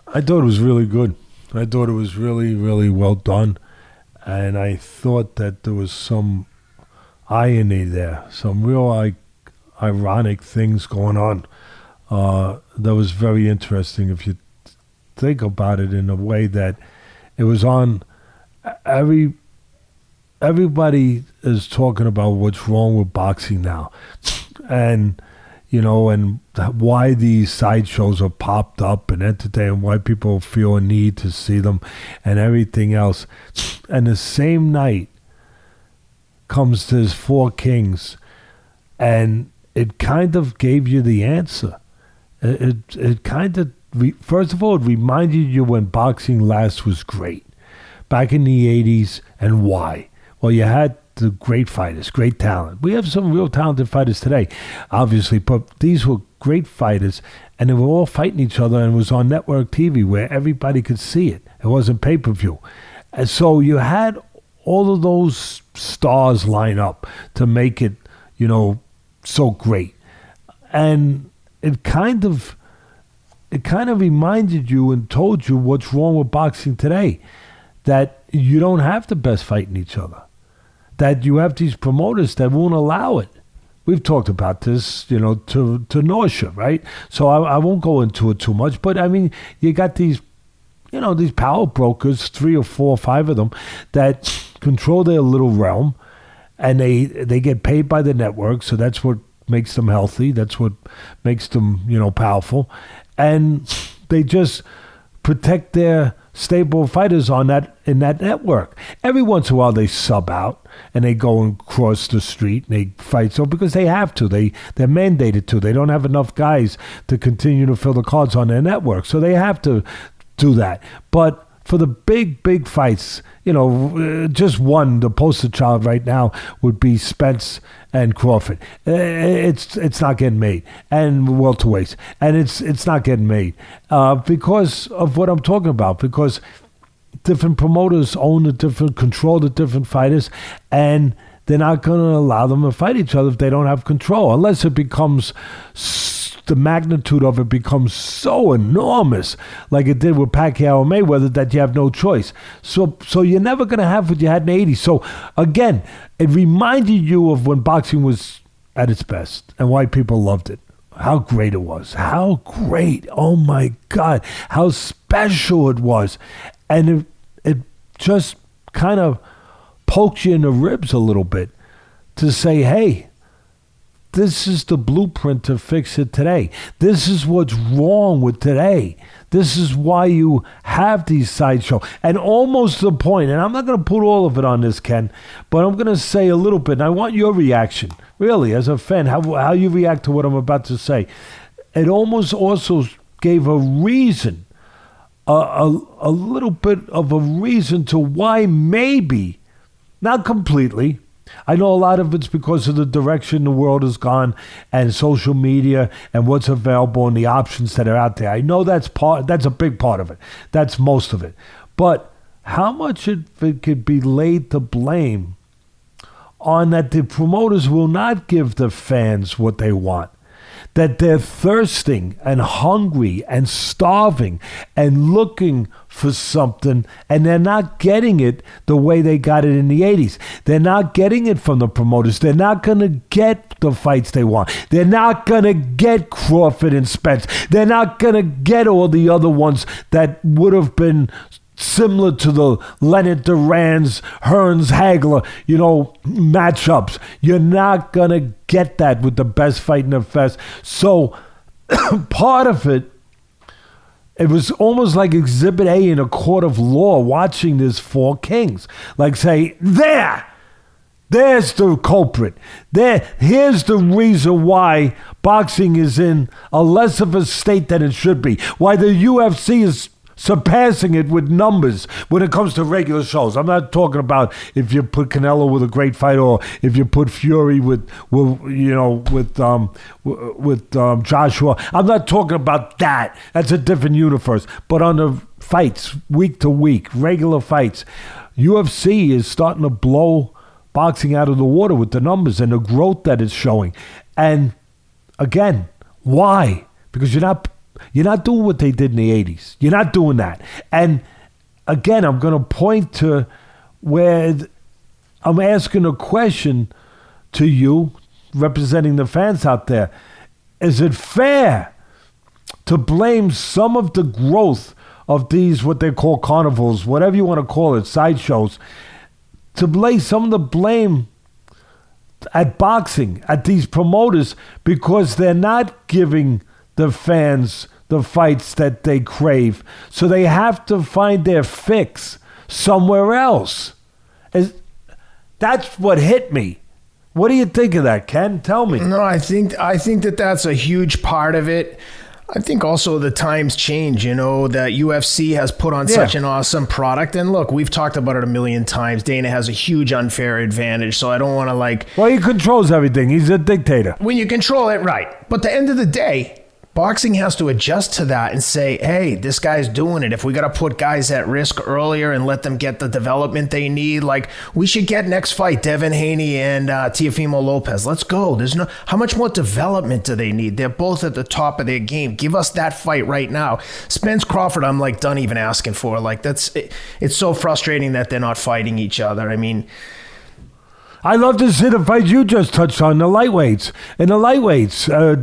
I thought it was really good. I thought it was really, really well done, and I thought that there was some irony there, some real ironic things going on. That was very interesting if you think about it, in a way that it was on everybody is talking about what's wrong with boxing now, and you know, and why these sideshows are popped up and entertaining, why people feel a need to see them and everything else. And the same night comes this Four Kings, and it kind of gave you the answer. It kind of, first of all, it reminded you when boxing last was great, back in the 80s, and why. Well, you had the great fighters, great talent. We have some real talented fighters today, obviously, but these were great fighters, and they were all fighting each other, and it was on network TV where everybody could see it. It wasn't pay-per-view. And so you had all of those stars line up to make it, you know, so great. And it kind of reminded you and told you what's wrong with boxing today, that you don't have the best fighting each other, that you have these promoters that won't allow it. We've talked about this, you know, to nausea, right? So I won't go into it too much, but I mean, you got these, you know, these power brokers, 3 or 4 or 5 of them, that control their little realm, and they get paid by the network, so that's what makes them healthy. That's what makes them, you know, powerful. And they just protect their stable fighters in that network. Every once in a while they sub out and they go and cross the street and they fight, so because they have to. They're mandated to. They don't have enough guys to continue to fill the cards on their network, so they have to do that. But for the big fights, you know, just one, the poster child right now would be Spence and Crawford. It's not getting made, and welterweights, and it's not getting made because of what I'm talking about. Because different promoters control the different fighters, and they're not going to allow them to fight each other if they don't have control, unless it becomes, the magnitude of it becomes so enormous, like it did with Pacquiao and Mayweather, that you have no choice. So you're never going to have what you had in the 80s. So again, it reminded you of when boxing was at its best and why people loved it. How great it was. How great. Oh my God. How special it was. And it just kind of poked you in the ribs a little bit to say, hey, this is the blueprint to fix it today. This is what's wrong with today. This is why you have these sideshows. And almost to the point, and I'm not going to put all of it on this, Ken, but I'm going to say a little bit, and I want your reaction, really, as a fan, how you react to what I'm about to say. it almost also gave a reason, a little bit of a reason to why maybe, not completely. I know a lot of it's because of the direction the world has gone and social media and what's available and the options that are out there. I know that's a big part of it. That's most of it. But how much it could be laid to blame on that the promoters will not give the fans what they want, that they're thirsting and hungry and starving and looking for something, and they're not getting it the way they got it in the 80s. They're not getting it from the promoters. They're not going to get the fights they want. They're not going to get Crawford and Spence. They're not going to get all the other ones that would have been similar to the Leonard Duran's, Hearns, Hagler, matchups. You're not going to get that with the best fight in the fest. So part of it was almost like Exhibit A in a court of law watching this Four Kings. Like say, there's the culprit. Here's the reason why boxing is in a less of a state than it should be. Why the UFC is surpassing it with numbers when it comes to regular shows. I'm not talking about if you put Canelo with a great fight or if you put Fury with Joshua. I'm not talking about that. That's a different universe. But on the fights, week to week, regular fights, UFC is starting to blow boxing out of the water with the numbers and the growth that it's showing. And again, why? Because you're not doing what they did in the 80s. You're not doing that. And again, I'm going to point to where I'm asking a question to you, representing the fans out there. Is it fair to blame some of the growth of these, what they call carnivals, whatever you want to call it, sideshows, to lay some of the blame at boxing, at these promoters, because they're not giving the fans the fights that they crave. So they have to find their fix somewhere else. That's what hit me. What do you think of that, Ken? Tell me. No, I think that that's a huge part of it. I think also the times change, that UFC has put on such an awesome product. And look, we've talked about it a million times. Dana has a huge unfair advantage, so I don't want to Well, he controls everything. He's a dictator. When you control it, right. But at the end of the day, boxing has to adjust to that and say, hey, this guy's doing it. If we got to put guys at risk earlier and let them get the development they need, we should get next fight, Devin Haney and Teofimo Lopez. Let's go. How much more development do they need? They're both at the top of their game. Give us that fight right now. Spence Crawford, I'm done even asking for. It's so frustrating that they're not fighting each other. I mean, I love to see the fights you just touched on, the lightweights. In the lightweights,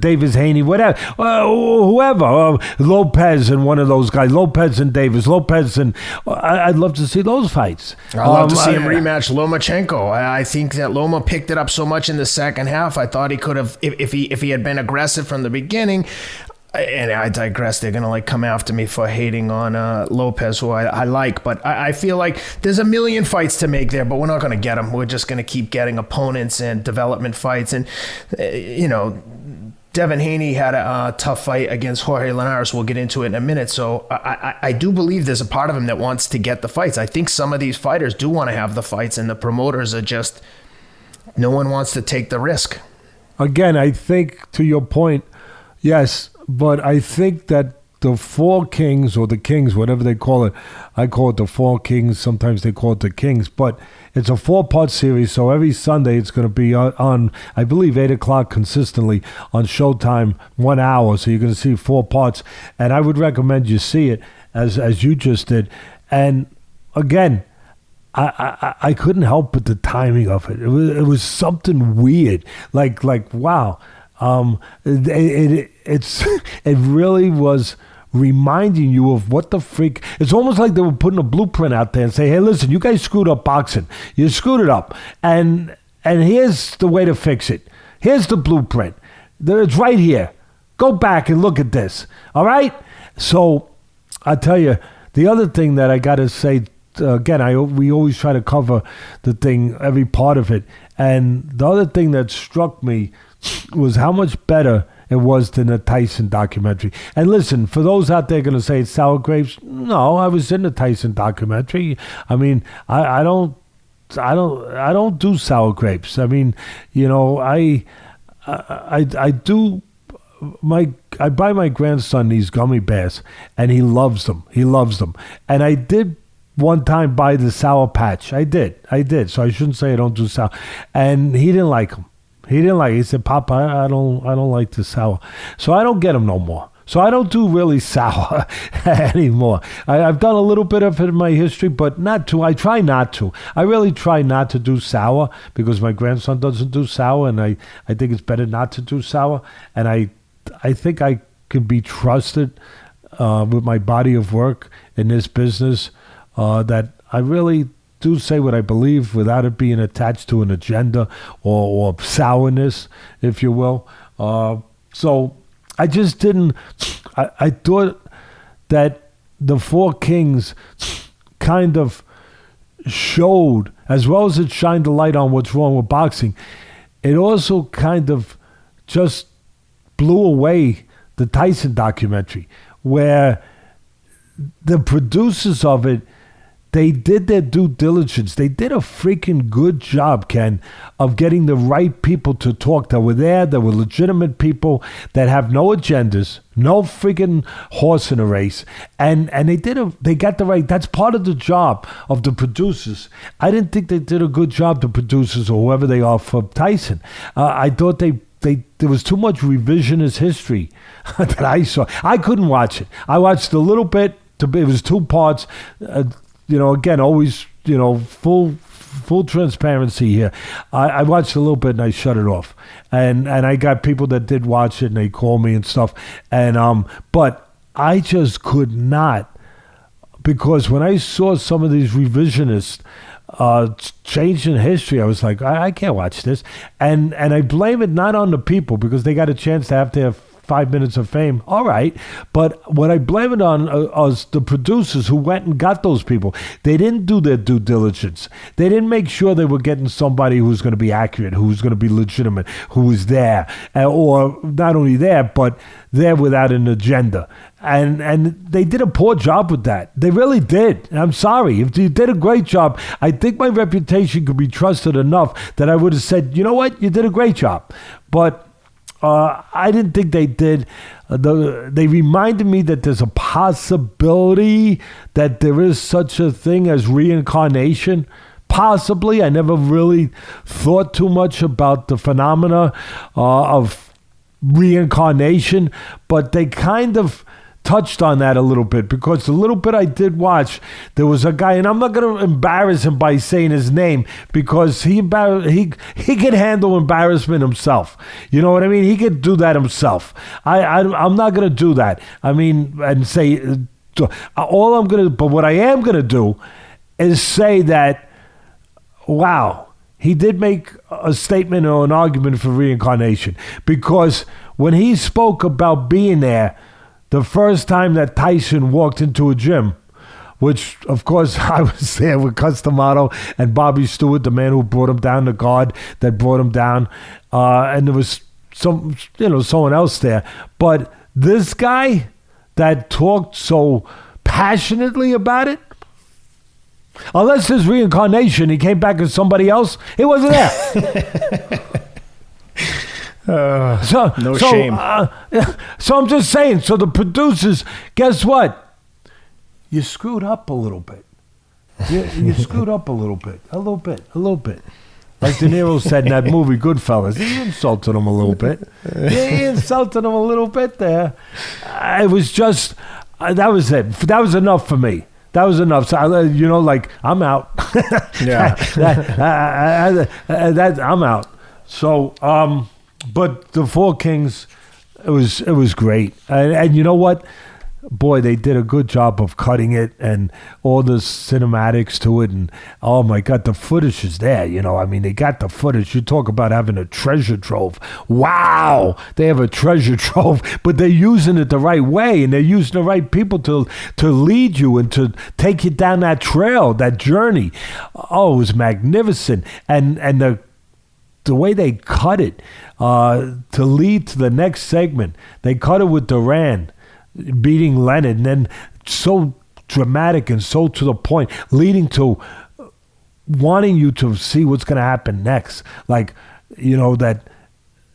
Davis, Haney, whatever, whoever, Lopez and one of those guys, Lopez and Davis, I'd love to see those fights. I'd love to see him rematch Lomachenko. I think that Loma picked it up so much in the second half. I thought he could have, if he had been aggressive from the beginning. And I digress. They're going to come after me for hating on Lopez, who I like. But I feel like there's a million fights to make there, but we're not going to get them. We're just going to keep getting opponents and development fights. And, Devin Haney had a tough fight against Jorge Linares. We'll get into it in a minute. So I do believe there's a part of him that wants to get the fights. I think some of these fighters do want to have the fights, and the promoters are just, no one wants to take the risk. Again, I think, to your point, yes, but I think that the Four Kings, or the Kings, whatever they call it, I call it the Four Kings, sometimes they call it the Kings, but it's a 4-part series, so every Sunday it's going to be on, I believe, 8 o'clock consistently on Showtime, 1 hour, so you're going to see 4 parts, and I would recommend you see it, as you just did. And again, I couldn't help but the timing of it. It was something weird, like wow. It really was reminding you of what the freak. It's almost like they were putting a blueprint out there and say, hey, listen, you guys screwed up boxing. You screwed it up. And here's the way to fix it. Here's the blueprint. It's right here. Go back and look at this. All right? So I tell you, the other thing that I got to say, again, we always try to cover the thing, every part of it. And the other thing that struck me was how much better it was in the Tyson documentary. And listen, for those out there going to say it's sour grapes, no, I was in the Tyson documentary. I mean, I don't do sour grapes. I mean, you know, I buy my grandson these gummy bears, and he loves them. And I did one time buy the Sour Patch. I did. So I shouldn't say I don't do sour. And he didn't like them. He said, Papa, I don't like the sour. So I don't get them no more. So I don't do really sour anymore. I've done a little bit of it in my history, but not too. I try not to. I really try not to do sour because my grandson doesn't do sour, and I think it's better not to do sour. And I think I can be trusted with my body of work in this business that I really do say what I believe without it being attached to an agenda or sourness, if you will. So I just didn't. I thought that the Four Kings kind of showed, as well as it shined a light on what's wrong with boxing, it also kind of just blew away the Tyson documentary, where the producers of it, they did their due diligence. They did a freaking good job, Ken, of getting the right people to talk. That were there. There were legitimate people that have no agendas, no freaking horse in a race, and they got the right. That's part of the job of the producers. I didn't think they did a good job, the producers or whoever they are for Tyson. I thought there was too much revisionist history that I saw. I couldn't watch it. I watched a little bit. It was 2 parts. You know, again, always, you know, full transparency here. I watched a little bit and I shut it off. And I got people that did watch it and they call me and stuff. And but I just could not, because when I saw some of these revisionists changing history, I was like, I can't watch this. And I blame it not on the people because they got a chance to have their 5 minutes of fame, all right. But what I blame it on is the producers who went and got those people. They didn't do their due diligence. They didn't make sure they were getting somebody who's going to be accurate, who's going to be legitimate, who was there, or not only there, but there without an agenda. And they did a poor job with that. They really did. I'm sorry. If you did a great job, I think my reputation could be trusted enough that I would have said, you know what, you did a great job. But I didn't think they did. They reminded me that there's a possibility that there is such a thing as reincarnation. Possibly. I never really thought too much about the phenomena of reincarnation, but they kind of touched on that a little bit, because the little bit I did watch, there was a guy, and I'm not going to embarrass him by saying his name, because he can handle embarrassment himself. You know what I mean? He could do that himself. I'm not going to do that. I mean, and say all I'm going to, but what I am going to do is say that, wow, he did make a statement or an argument for reincarnation, because when he spoke about being there the first time that Tyson walked into a gym, which, of course, I was there with Customato and Bobby Stewart, the man who brought him down, the guard that brought him down, and there was someone else there. But this guy that talked so passionately about it, unless there's reincarnation, he came back as somebody else, he wasn't there. No shame. So I'm just saying, so the producers, guess what? You screwed up a little bit. You screwed up a little bit. Like De Niro said in that movie, Goodfellas, he insulted him a little bit. He insulted him a little bit there. It was just, that was it. That was enough for me. That was enough. So, I'm out. Yeah. I'm out. So, but the Four Kings, it was great. And you know what? Boy, they did a good job of cutting it and all the cinematics to it. And, oh, my God, the footage is there. They got the footage. You talk about having a treasure trove. Wow, they have a treasure trove. But they're using it the right way, and they're using the right people to lead you and to take you down that trail, that journey. Oh, it was magnificent. And the way they cut it, to lead to the next segment. They cut it with Duran beating Leonard, and then so dramatic and so to the point, leading to wanting you to see what's going to happen next. Like, that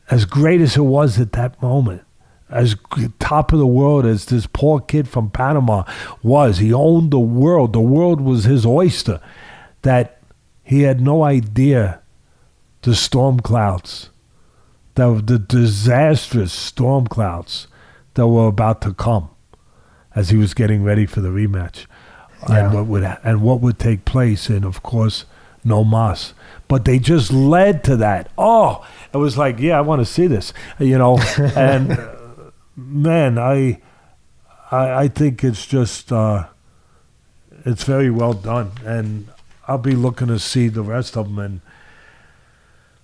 as great as it was at that moment, as top of the world as this poor kid from Panama was, he owned the world. The world was his oyster. That he had no idea the storm clouds, the disastrous storm clouds that were about to come as he was getting ready for the rematch. Yeah. And what would take place, and of course, no mas. But they just led to that. Oh, it was like, yeah, I want to see this, And man, I think it's just it's very well done, and I'll be looking to see the rest of them, and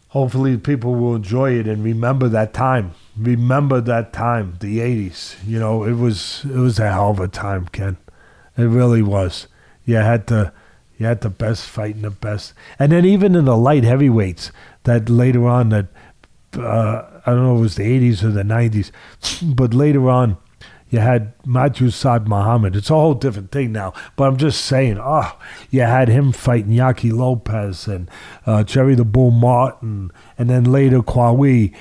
hopefully people will enjoy it and remember that time. Remember that time, the 80s. It was a hell of a time, Ken. It really was. You had the best fighting the best. And then even in the light heavyweights, that later on, that I don't know if it was the 80s or the 90s, but later on, you had Matthew Saad Muhammad. It's a whole different thing now. But I'm just saying, you had him fighting Yaki Lopez and Jerry the Bull Martin, and then later Kwawi.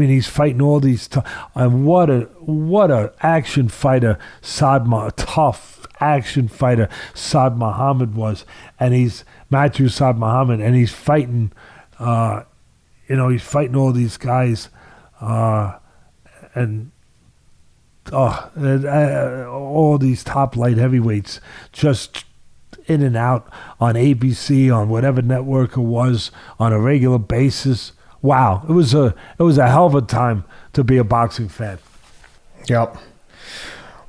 He's fighting all these. And what a action fighter tough action fighter Saad Muhammad was. And he's Matthew Saad Muhammad, and he's fighting, he's fighting all these guys, and all these top light heavyweights just in and out on ABC, on whatever network it was, on a regular basis. Wow, it was a hell of a time to be a boxing fan. Yep.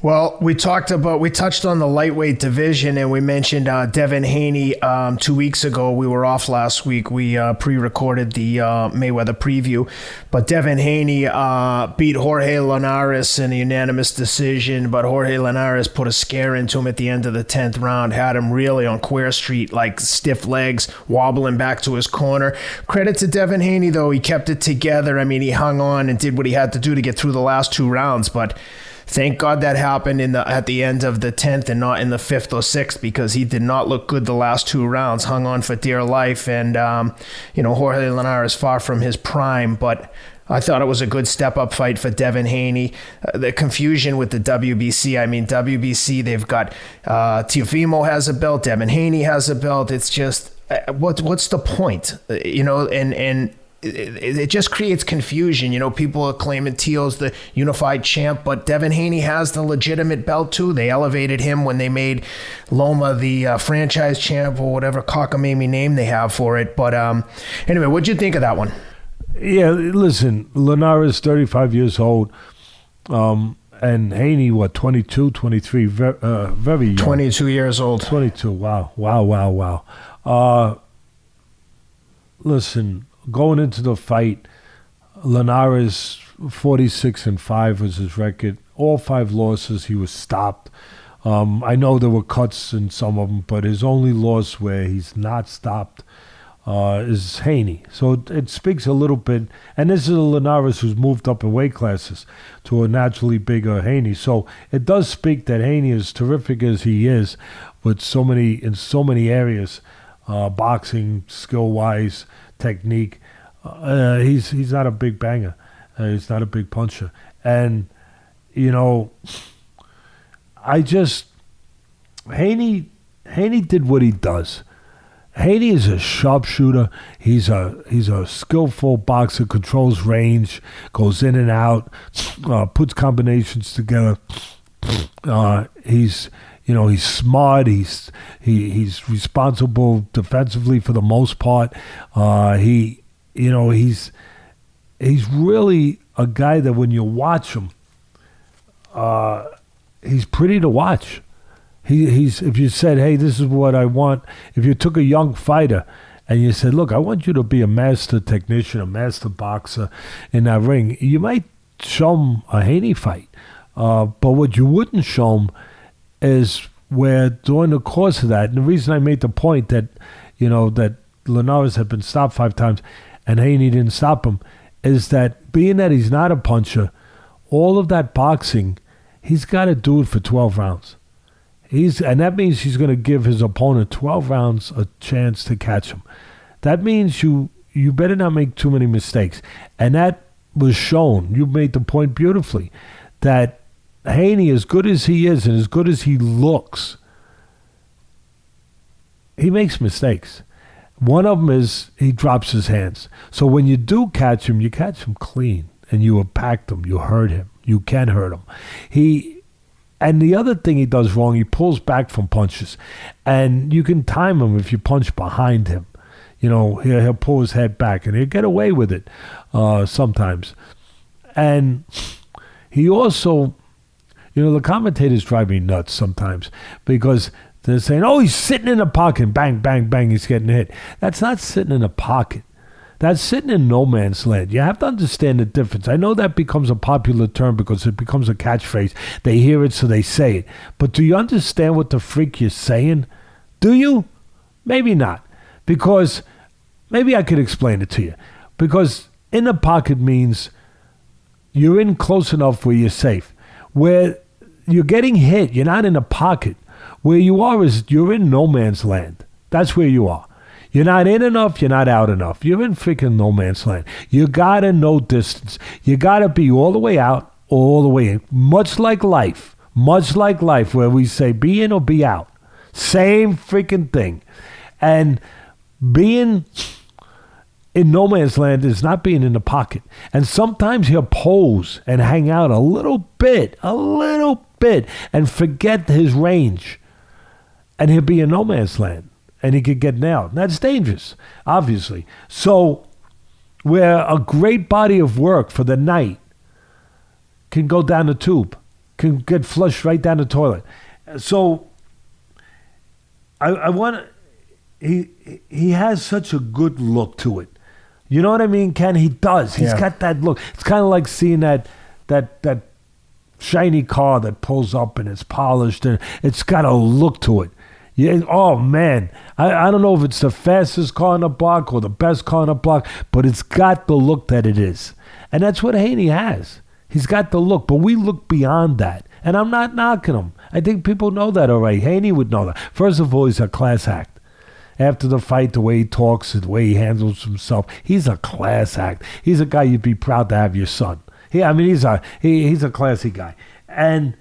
Well, we touched on the lightweight division, and we mentioned Devin Haney 2 weeks ago. We were off last week. We pre-recorded the Mayweather preview. But Devin Haney beat Jorge Linares in a unanimous decision, but Jorge Linares put a scare into him at the end of the 10th round, had him really on Queer Street, like stiff legs, wobbling back to his corner. Credit to Devin Haney, though. He kept it together. I mean, he hung on and did what he had to do to get through the last 2 rounds, but thank God that happened at the end of the 10th and not in the 5th or 6th, because he did not look good the last 2 rounds, hung on for dear life. And, Jorge Linares far from his prime, but I thought it was a good step-up fight for Devin Haney. The confusion with the WBC, WBC, they've got Teofimo has a belt, Devin Haney has a belt. It's just, what's the point? And it just creates confusion. People are claiming Teo's the unified champ, but Devin Haney has the legitimate belt too. They elevated him when they made Loma the franchise champ, or whatever cockamamie name they have for it. But anyway, what'd you think of that one? Yeah, listen, Linares, 35 years old, and Haney, 22, 23, very young. 22 years old. 22, wow. Listen, going into the fight, Linares 46-5 was his record. All 5 losses, he was stopped. I know there were cuts in some of them, but his only loss where he's not stopped is Haney. So it speaks a little bit. And this is a Linares who's moved up in weight classes to a naturally bigger Haney. So it does speak that Haney, is terrific as he is, in so many areas, boxing, skill-wise, technique. He's not a big banger. He's not a big puncher. And, Haney did what he does. Haney is a sharpshooter. He's a skillful boxer, controls range, goes in and out, puts combinations together. He's smart. He's responsible defensively for the most part. He's really a guy that when you watch him, he's pretty to watch. He's if you said, hey, this is what I want. If you took a young fighter and you said, look, I want you to be a master technician, a master boxer in that ring, you might show him a Haney fight. But what you wouldn't show him is where during the course of that, and the reason I made the point that, that Linares had been stopped 5 times, and Haney didn't stop him, is that being that he's not a puncher, all of that boxing, he's got to do it for 12 rounds. And that means he's going to give his opponent 12 rounds a chance to catch him. That means you better not make too many mistakes. And that was shown. You made the point beautifully that Haney, as good as he is and as good as he looks, he makes mistakes. One of them is he drops his hands. So when you do catch him, you catch him clean and you impact him. You hurt him. You can hurt him. And the other thing he does wrong, he pulls back from punches. And you can time him if you punch behind him. You know, he'll pull his head back and he'll get away with it sometimes. And he also, you know, the commentators drive me nuts sometimes because they're saying, oh, he's sitting in a pocket. Bang, bang, bang, he's getting hit. That's not sitting in a pocket. That's sitting in no man's land. You have to understand the difference. I know that becomes a popular term because it becomes a catchphrase. They hear it, so they say it. But do you understand what the freak you're saying? Do you? Maybe not. Because maybe I could explain it to you. Because in a pocket means you're in close enough where you're safe. Where you're getting hit, you're not in a pocket. Where you are is you're in no man's land. That's where you are. You're not in enough, you're not out enough. You're in freaking no man's land. You got to know distance. You got to be all the way out, all the way in. Much like life, where we say be in or be out. Same freaking thing. And being in no man's land is not being in the pocket. And sometimes he'll pose and hang out a little bit, and forget his range. And he'll be in no man's land. And he could get nailed. That's dangerous, obviously. So where a great body of work for the night can go down the tube, can get flushed right down the toilet. So I want he has such a good look to it. You know what I mean, Ken? He does. He's got that look. It's kind of like seeing that shiny car that pulls up and it's polished and it's got a look to it. Yeah, oh, man. I don't know if it's the fastest car on the block or the best car on the block, but it's got the look that it is. And that's what Haney has. He's got the look, but we look beyond that. And I'm not knocking him. I think people know that already. Haney would know that. First of all, he's a class act. After the fight, the way he talks, the way he handles himself, he's a class act. He's a guy you'd be proud to have your son. He's a classy guy. And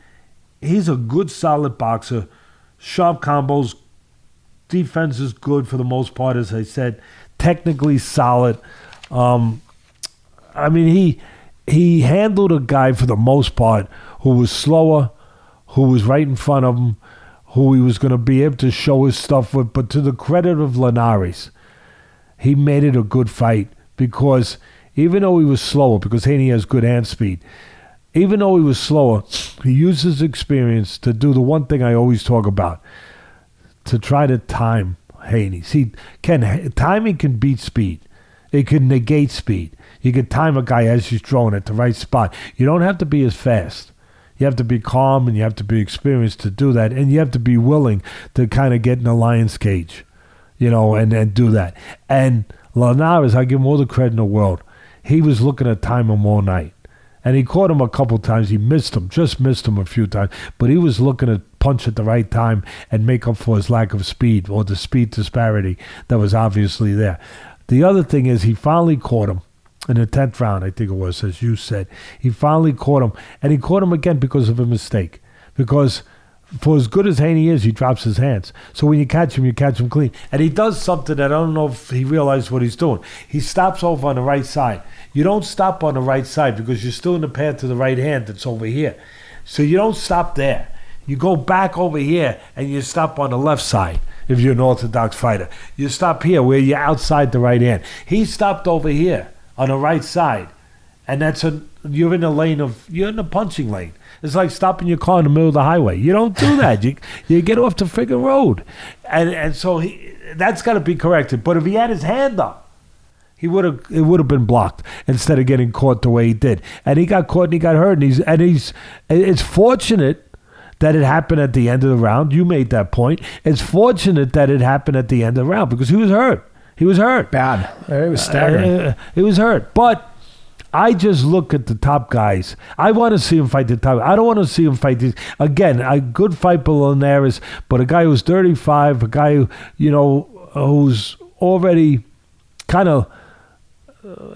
he's a good, solid boxer. Sharp combos, defense is good for the most part, as I said. Technically solid. He handled a guy for the most part who was slower, who was right in front of him, who he was going to be able to show his stuff with. But to the credit of Linares, he made it a good fight because even though he was slower, because Haney has good hand speed, even though he was slower, he used his experience to do the one thing I always talk about, to try to time Haney. See, timing can beat speed. It can negate speed. You can time a guy as he's throwing at the right spot. You don't have to be as fast. You have to be calm and you have to be experienced to do that. And you have to be willing to kind of get in the lion's cage, and do that. And Linares, I give him all the credit in the world. He was looking to time him all night. And he caught him a couple times. He just missed him a few times. But he was looking to punch at the right time and make up for his lack of speed or the speed disparity that was obviously there. The other thing is he finally caught him in the 10th round, I think it was, as you said. He finally caught him. And he caught him again because of a mistake. Because for as good as Haney is, he drops his hands. So when you catch him clean. And he does something that I don't know if he realized what he's doing. He stops over on the right side. You don't stop on the right side because you're still in the path to the right hand that's over here. So you don't stop there. You go back over here and you stop on the left side if you're an orthodox fighter. You stop here where you're outside the right hand. He stopped over here on the right side. And you're in the punching lane. It's like stopping your car in the middle of the highway. You don't do that. You get off the friggin' road. And so that's got to be corrected. But if he had his hand up, it would have been blocked instead of getting caught the way he did. And he got caught and he got hurt. It's fortunate that it happened at the end of the round. You made that point. It's fortunate that it happened at the end of the round because he was hurt. He was hurt. Bad. It was staggering. He was hurt. But I just look at the top guys. I want to see him fight the top. I don't want to see him fight these. Again, a good fight for Linares, but a guy who's 35, a guy who, who's already kind of,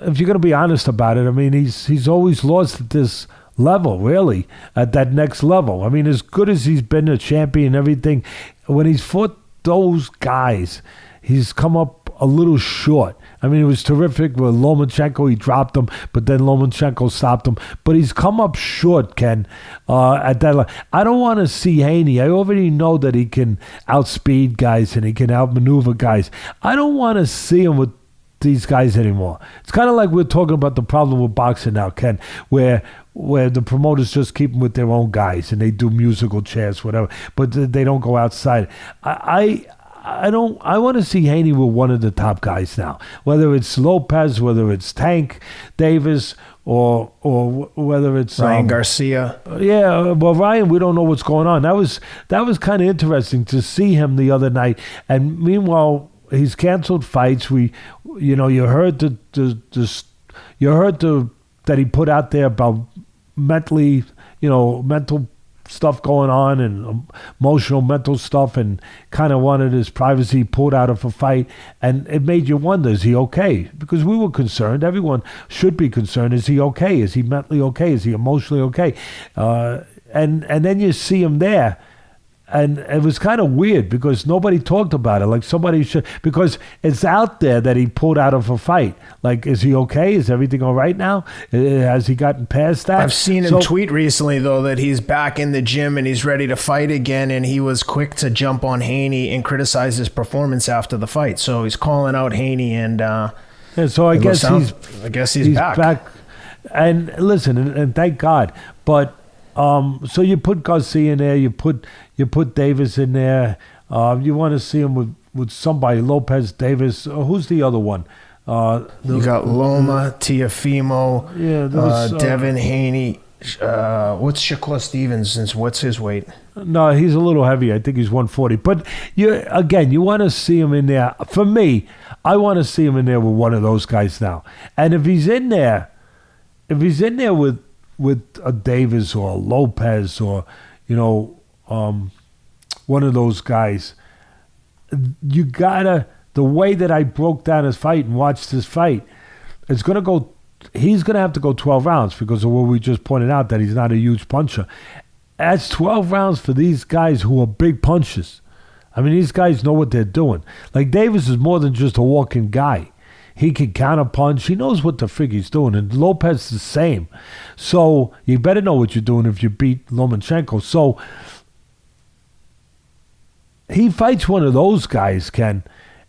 if you're going to be honest about it, I mean, he's always lost at this level, really, at that next level. I mean, as good as he's been a champion and everything, when he's fought those guys, he's come up a little short. I mean, it was terrific with Lomachenko. He dropped him, but then Lomachenko stopped him. But he's come up short, Ken, at that level. I don't want to see Haney. I already know that he can outspeed guys and he can outmaneuver guys. I don't want to see him with these guys anymore. It's kind of like we're talking about the problem with boxing now, Ken, where the promoters just keep them with their own guys and they do musical chairs, whatever, but they don't go outside. I want to see Haney with one of the top guys now, whether it's Lopez, whether it's Tank Davis, or whether it's Ryan Garcia. Yeah, well, Ryan, we don't know what's going on. That was kind of interesting to see him the other night. And meanwhile, he's canceled fights. You heard that he put out there about mental stuff going on and emotional mental stuff, and kind of wanted his privacy pulled out of a fight. And it made you wonder, is he okay? Because we were concerned. Everyone should be concerned. Is he okay? Is he mentally okay? Is he emotionally okay? And then you see him there. And it was kind of weird because nobody talked about it. Like somebody should, because it's out there that he pulled out of a fight. Like, is he okay? Is everything all right now? Has he gotten past that? I've seen him tweet recently, though, that he's back in the gym and he's ready to fight again. And he was quick to jump on Haney and criticize his performance after the fight. So he's calling out Haney, and so I guess he's back. And listen, and thank God. But so you put Garcia in there, you put Davis in there. You want to see him with somebody, Lopez, Davis. Who's the other one? You got Loma, Teofimo, Devin Haney. What's Shakur Stevens? What's his weight? No, he's a little heavy. I think he's 140. But you want to see him in there. For me, I want to see him in there with one of those guys now. And if he's in there with a Davis or a Lopez or one of those guys, you gotta, the way that I broke down his fight and watched his fight, he's gonna have to go 12 rounds because of what we just pointed out, that he's not a huge puncher. That's 12 rounds for these guys who are big punchers. I mean, these guys know what they're doing. Like, Davis is more than just a walking guy. He can counterpunch. He knows what the frig he's doing. And Lopez is the same. So you better know what you're doing if you beat Lomachenko. So he fights one of those guys, Ken.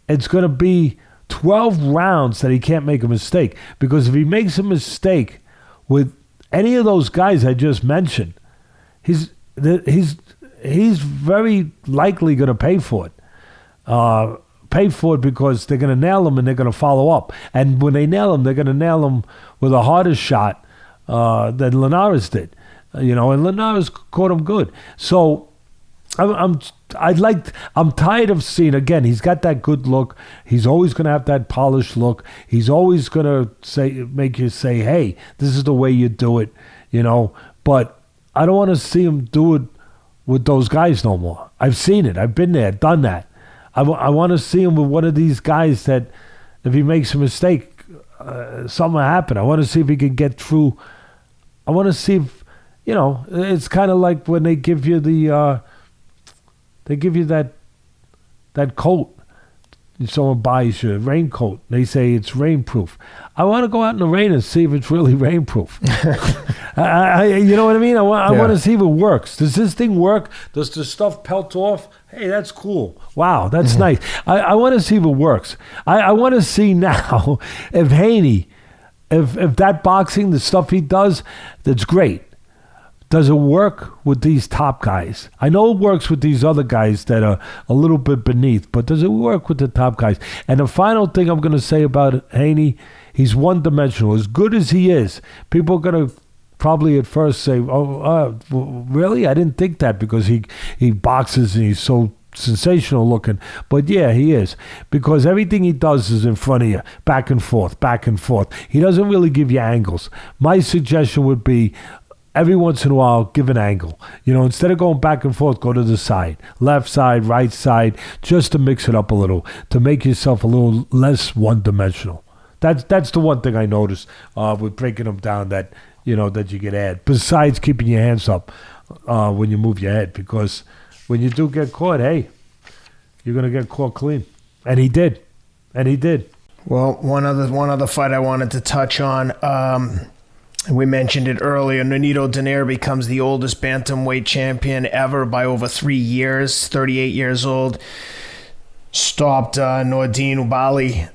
It's going to be 12 rounds that he can't make a mistake. Because if he makes a mistake with any of those guys I just mentioned, he's very likely going to pay for it. Pay for it because they're going to nail him and they're going to follow up. And when they nail him, they're going to nail him with a harder shot than Linares did. And Linares caught him good. So I'm tired of seeing, again, he's got that good look. He's always going to have that polished look. He's always going to make you say, hey, this is the way you do it, But I don't want to see him do it with those guys no more. I've seen it. I've been there, done that. I want to see him with one of these guys that if he makes a mistake, something will happen. I want to see if he can get through. I want to see if, it's kind of like when they give you that coat. Someone buys you a raincoat. They say it's rainproof. I want to go out in the rain and see if it's really rainproof. You know what I mean? I want to see if it works. Does this thing work? Does the stuff pelt off? Hey, that's cool. Wow, that's nice. I want to see if it works. I want to see now if Haney, if that boxing, the stuff he does, that's great. Does it work with these top guys? I know it works with these other guys that are a little bit beneath, but does it work with the top guys? And the final thing I'm going to say about Haney, he's one-dimensional. As good as he is, people are going to probably at first say, really? I didn't think that because he boxes and he's so sensational looking, but yeah, he is, because everything he does is in front of you, back and forth, back and forth. He doesn't really give you angles. My suggestion would be, every once in a while, give an angle. Instead of going back and forth, go to the side, left side, right side, just to mix it up a little, to make yourself a little less one-dimensional. That's the one thing I noticed with breaking them down that you could add, besides keeping your hands up when you move your head, because when you do get caught, hey, you're going to get caught clean. And he did. Well, one other fight I wanted to touch on, we mentioned it earlier, Nonito Donaire becomes the oldest bantamweight champion ever by over 3 years, 38 years old. Stopped Nordine Oubaali,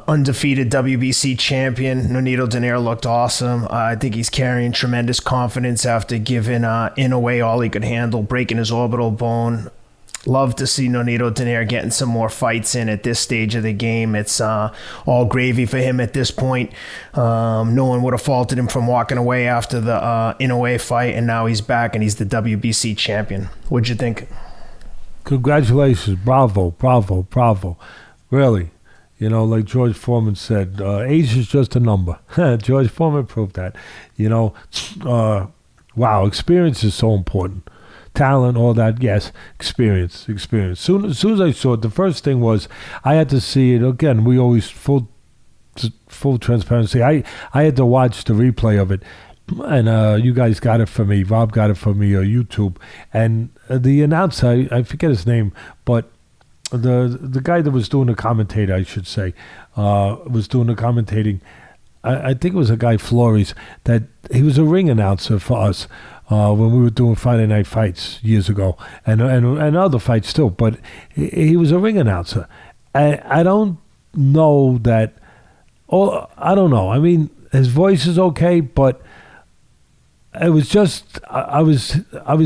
undefeated WBC champion. Nonito Donaire looked awesome. I think he's carrying tremendous confidence after giving Inoue all he could handle, breaking his orbital bone. Love to see Nonito Donaire getting some more fights in at this stage of the game. It's all gravy for him at this point. No one would have faulted him from walking away after the Inoue fight, and now he's back and he's the WBC champion. What'd you think? Congratulations. Bravo. Really. Like George Foreman said, age is just a number. George Foreman proved that. Wow, experience is so important. Talent, all that, yes. Experience. Soon as I saw it, the first thing was I had to see it. Again, we always full transparency. I had to watch the replay of it, and you guys got it for me. Rob got it for me on YouTube. And the announcer, I forget his name, but the guy that was doing the commentator, I should say, was doing the commentating. I think it was a guy, Flores, that he was a ring announcer for us. When we were doing Friday Night Fights years ago, and other fights too, but he was a ring announcer. I don't know that. Oh, I don't know. I mean, his voice is okay, but it was just I was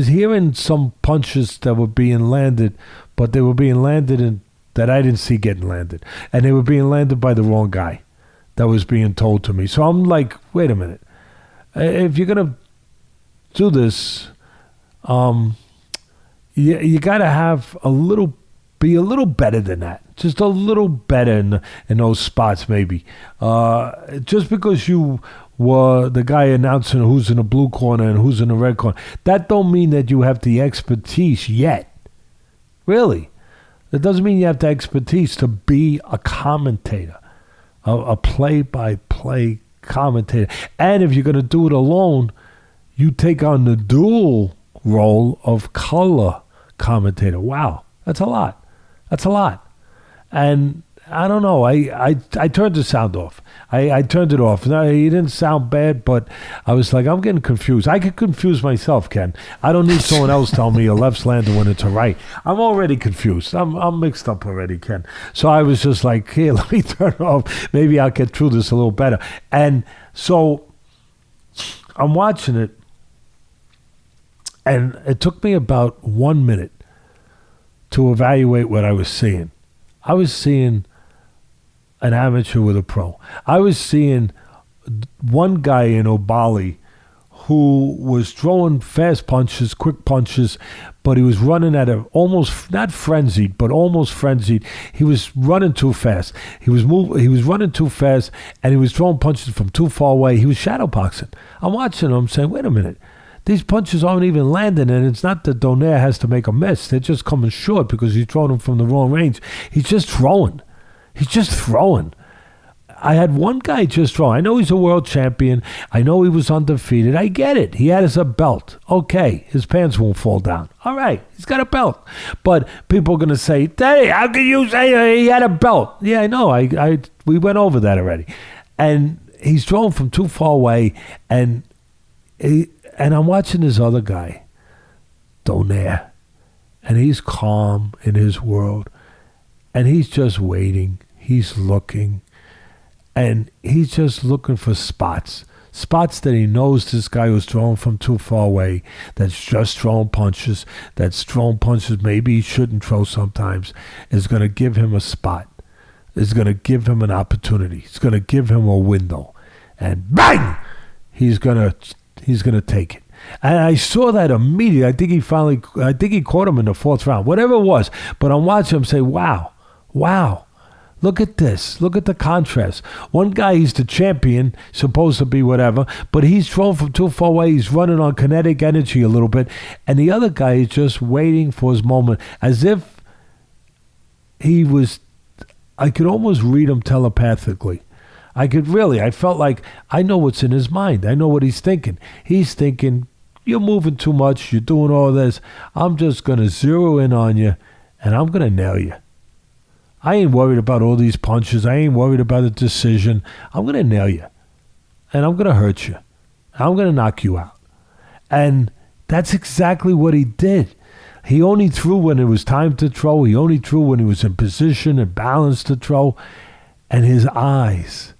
hearing some punches that were being landed, but they were being landed in that I didn't see getting landed, and they were being landed by the wrong guy. That was being told to me. So I'm like, wait a minute, if you're gonna do this, you got to have be a little better than that. Just a little better in those spots, maybe. Just because you were the guy announcing who's in the blue corner and who's in the red corner, that don't mean that you have the expertise yet. Really. It doesn't mean you have the expertise to be a commentator, a play-by-play commentator. And if you're going to do it alone, you take on the dual role of color commentator. Wow, that's a lot. And I don't know. I turned the sound off. I turned it off. Now, it didn't sound bad, but I was like, I'm getting confused. I could confuse myself, Ken. I don't need someone else telling me a left's landing when it's a right. I'm already confused. I'm mixed up already, Ken. So I was just like, here, let me turn it off. Maybe I'll get through this a little better. And so I'm watching it. And it took me about 1 minute to evaluate what I was seeing. I was seeing an amateur with a pro. I was seeing one guy in Oubaali who was throwing fast punches, quick punches, but he was running at a almost, not frenzied, but almost frenzied. He was running too fast. He was running too fast, and he was throwing punches from too far away. He was shadowboxing. I'm watching him saying, wait a minute. These punches aren't even landing, and it's not that Donaire has to make a miss. They're just coming short because he's throwing them from the wrong range. He's just throwing. I had one guy just throw. I know he's a world champion. I know he was undefeated. I get it. He had a belt. Okay, his pants won't fall down. All right, he's got a belt. But people are going to say, hey, how can you say he had a belt? Yeah, I know. We went over that already. And he's throwing from too far away, and I'm watching this other guy, Donaire, and he's calm in his world, and he's just waiting. He's looking, and he's just looking for spots that he knows this guy who's throwing from too far away, that's just throwing punches, maybe he shouldn't throw sometimes, is going to give him a spot, is going to give him an opportunity, it's going to give him a window, and bang! He's gonna take it. And I saw that immediately. I think he caught him in the 4th round, whatever it was. But I'm watching him say, wow. Look at this. Look at the contrast. One guy, he's the champion, supposed to be whatever, but he's thrown from too far away. He's running on kinetic energy a little bit. And the other guy is just waiting for his moment, as if he was, I could almost read him telepathically. I felt like I know what's in his mind. I know what he's thinking. He's thinking, you're moving too much. You're doing all this. I'm just going to zero in on you, and I'm going to nail you. I ain't worried about all these punches. I ain't worried about a decision. I'm going to nail you. And I'm going to hurt you. I'm going to knock you out. And that's exactly what he did. He only threw when it was time to throw. He only threw when he was in position and balanced to throw. And his eyes,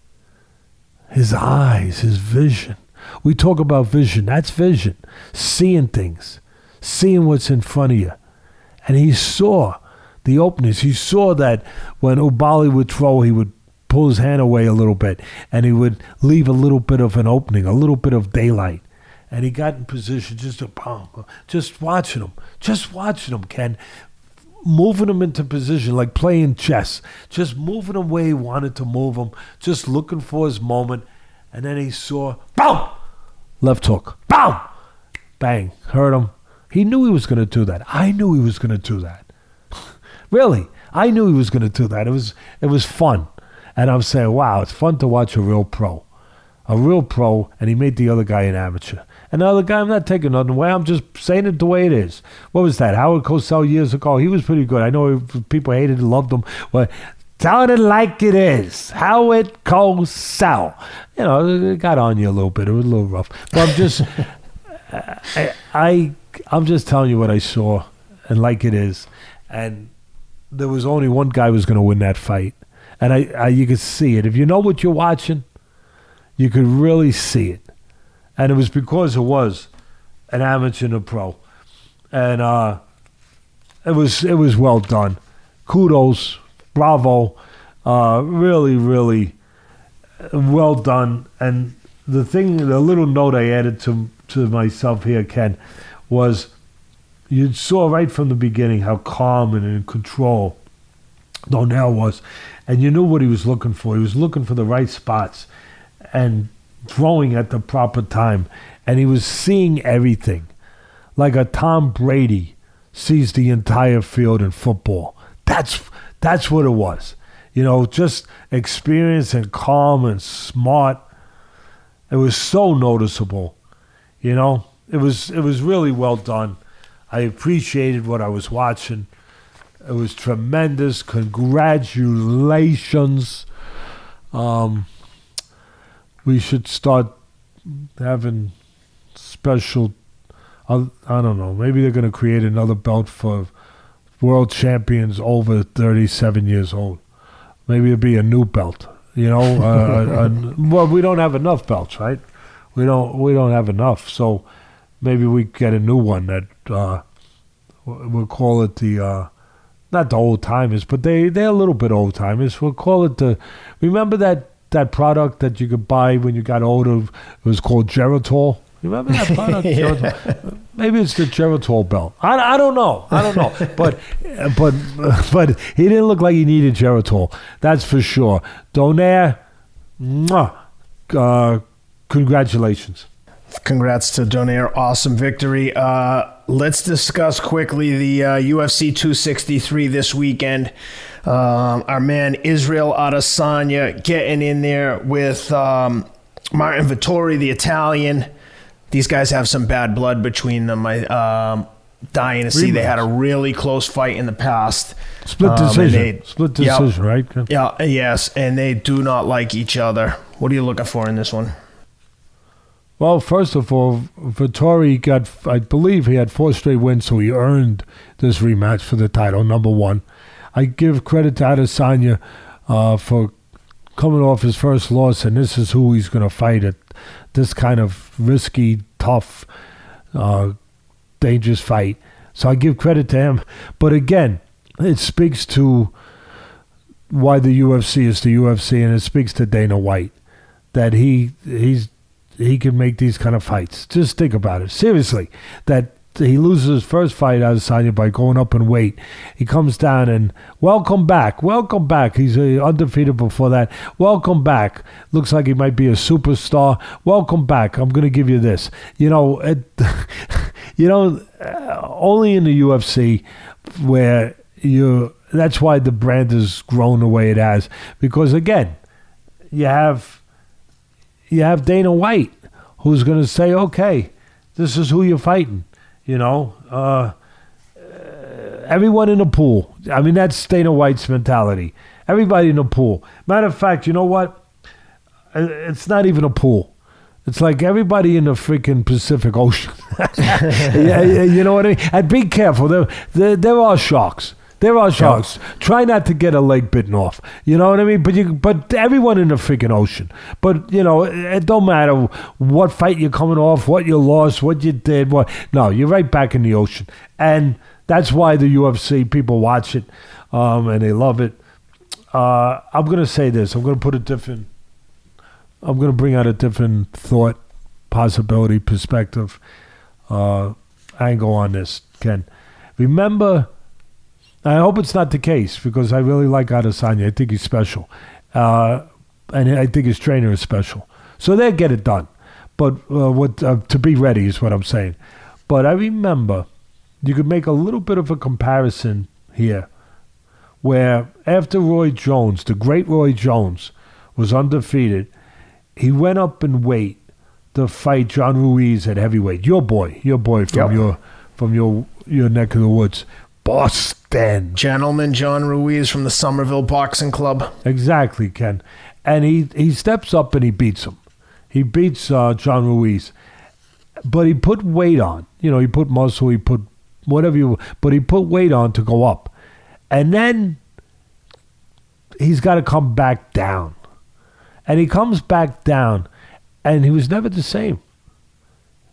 his vision. We talk about vision. That's vision. Seeing things. Seeing what's in front of you. And he saw the openings. He saw that when Oubaali would throw, he would pull his hand away a little bit, and he would leave a little bit of an opening, a little bit of daylight. And he got in position just watching him, Ken, moving him into position like playing chess, just moving him where he wanted to move him, just looking for his moment. And then he saw, boom, left hook, boom, bang, hurt him. He knew he was going to do that. I knew he was going to do that. Really, I knew he was going to do that. It was fun. And I'm saying, wow, it's fun to watch a real pro. And he made the other guy an amateur. And the other guy, I'm not taking nothing away. I'm just saying it the way it is. What was that? Howard Cosell years ago. He was pretty good. I know people hated and loved him. But telling it like it is. Howard Cosell. You know, it got on you a little bit. It was a little rough. But I'm just, I'm just telling you what I saw and like it is. And there was only one guy who was going to win that fight. And you could see it. If you know what you're watching, you could really see it. And it was because it was an amateur and a pro. And it was well done. Kudos. Bravo. Really, really well done. And the little note I added to myself here, Ken, was you saw right from the beginning how calm and in control Donaire was. And you knew what he was looking for. He was looking for the right spots and throwing at the proper time. And he was seeing everything. Like a Tom Brady sees the entire field in football. That's what it was. You know, just experience and calm and smart. It was so noticeable. You know, it was really well done. I appreciated what I was watching. It was tremendous. Congratulations. We should start having special, I don't know, maybe they're going to create another belt for world champions over 37 years old. Maybe it'll be a new belt, you know. Well, we don't have enough belts, right? We don't have enough. So maybe we get a new one that we'll call it the, not the old timers, but they're a little bit old timers. We'll call it the, remember that product that you could buy when you got older? It was called Geritol. You remember that product? Yeah. Maybe it's the Geritol belt. I don't know. But he didn't look like he needed Geritol. That's for sure. Donaire, congratulations. Congrats to Donaire. Awesome victory. Let's discuss quickly the UFC 263 this weekend. Our man Israel Adesanya getting in there with Marvin Vettori, the Italian. These guys have some bad blood between them. Dying to see. They had a really close fight in the past. Split decision, right? Yeah, yes, and they do not like each other. What are you looking for in this one? Well, first of all, Vettori I believe he had 4 straight wins, so he earned this rematch for the title, number one. I give credit to Adesanya for coming off his first loss, and this is who he's going to fight at this kind of risky, tough, dangerous fight. So I give credit to him. But again, it speaks to why the UFC is the UFC, and it speaks to Dana White, that he's he can make these kind of fights. Just think about it. Seriously, that he loses his first fight, Adesanya, by going up in weight. He comes down and welcome back. He's undefeated before that. Welcome back. Looks like he might be a superstar. Welcome back. I'm going to give you this. Only in the UFC where that's why the brand has grown the way it has. Because again, you have Dana White, who's going to say, okay, this is who you're fighting. Everyone in the pool. I mean, that's Dana White's mentality. Everybody in the pool. Matter of fact, you know what? It's not even a pool. It's like everybody in the freaking Pacific Ocean. Yeah, you know what I mean? And be careful. There are sharks. There are sharks. Yeah. Try not to get a leg bitten off. You know what I mean? But everyone in the freaking ocean. But, it don't matter what fight you're coming off, what you lost, what you did. No, you're right back in the ocean. And that's why the UFC, people watch it, and they love it. I'm going to say this. I'm going to bring out a different thought, possibility, perspective, angle on this, Ken. Remember... I hope it's not the case because I really like Adesanya. I think he's special. And I think his trainer is special. So they'll get it done. But to be ready is what I'm saying. But I remember you could make a little bit of a comparison here where after Roy Jones, the great Roy Jones, was undefeated, he went up in weight to fight John Ruiz at heavyweight. Your boy from your neck of the woods. Boston. Gentleman John Ruiz from the Somerville Boxing Club. Exactly, Ken. And he steps up and he beats him. He beats John Ruiz. But he put weight on. He put muscle, he put whatever but he put weight on to go up. And then he's got to come back down. And he comes back down, and he was never the same.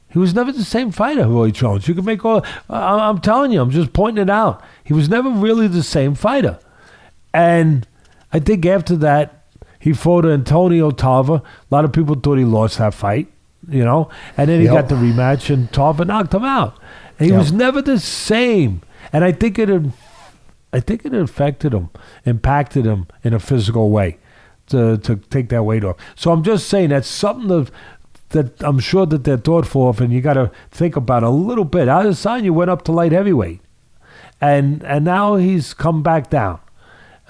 He was never the same fighter, Roy Jones. You can make all... I'm telling you, I'm just pointing it out. He was never really the same fighter. And I think after that, he fought Antonio Tarver. A lot of people thought he lost that fight, And then he got the rematch, and Tarver knocked him out. And he was never the same. And I think it affected him, impacted him in a physical way to take that weight off. So I'm just saying that's something that I'm sure that they're thoughtful of, and you got to think about a little bit. Adesanya went up to light heavyweight, and now he's come back down,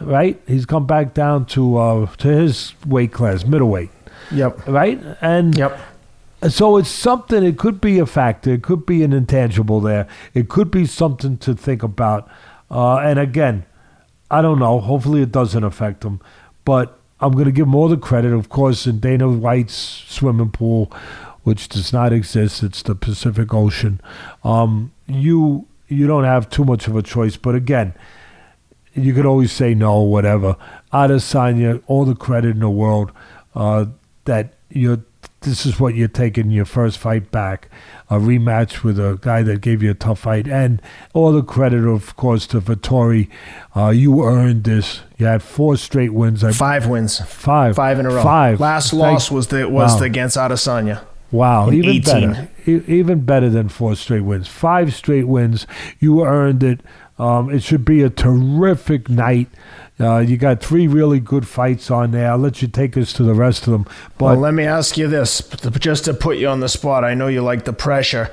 right? He's come back down to his weight class, middleweight. Yep. Right? And so it's something. It could be a factor. It could be an intangible there. It could be something to think about. And again, I don't know. Hopefully it doesn't affect him, but I'm going to give him all the credit, of course, in Dana White's swimming pool, which does not exist. It's the Pacific Ocean. You don't have too much of a choice. But again, you could always say no, whatever. Adesanya, all the credit in the world that this is what you're taking your first fight back, a rematch with a guy that gave you a tough fight, and all the credit, of course, to Vettori. You earned this. You had 4 straight wins. 5 wins. 5 in a row. 5. Last loss was against Adesanya. Wow, even 18. better. Even better than 4 straight wins. 5 straight wins. You earned it. It should be a terrific night. You got 3 really good fights on there. I'll let you take us to the rest of them. But well, let me ask you this, just to put you on the spot. I know you like the pressure.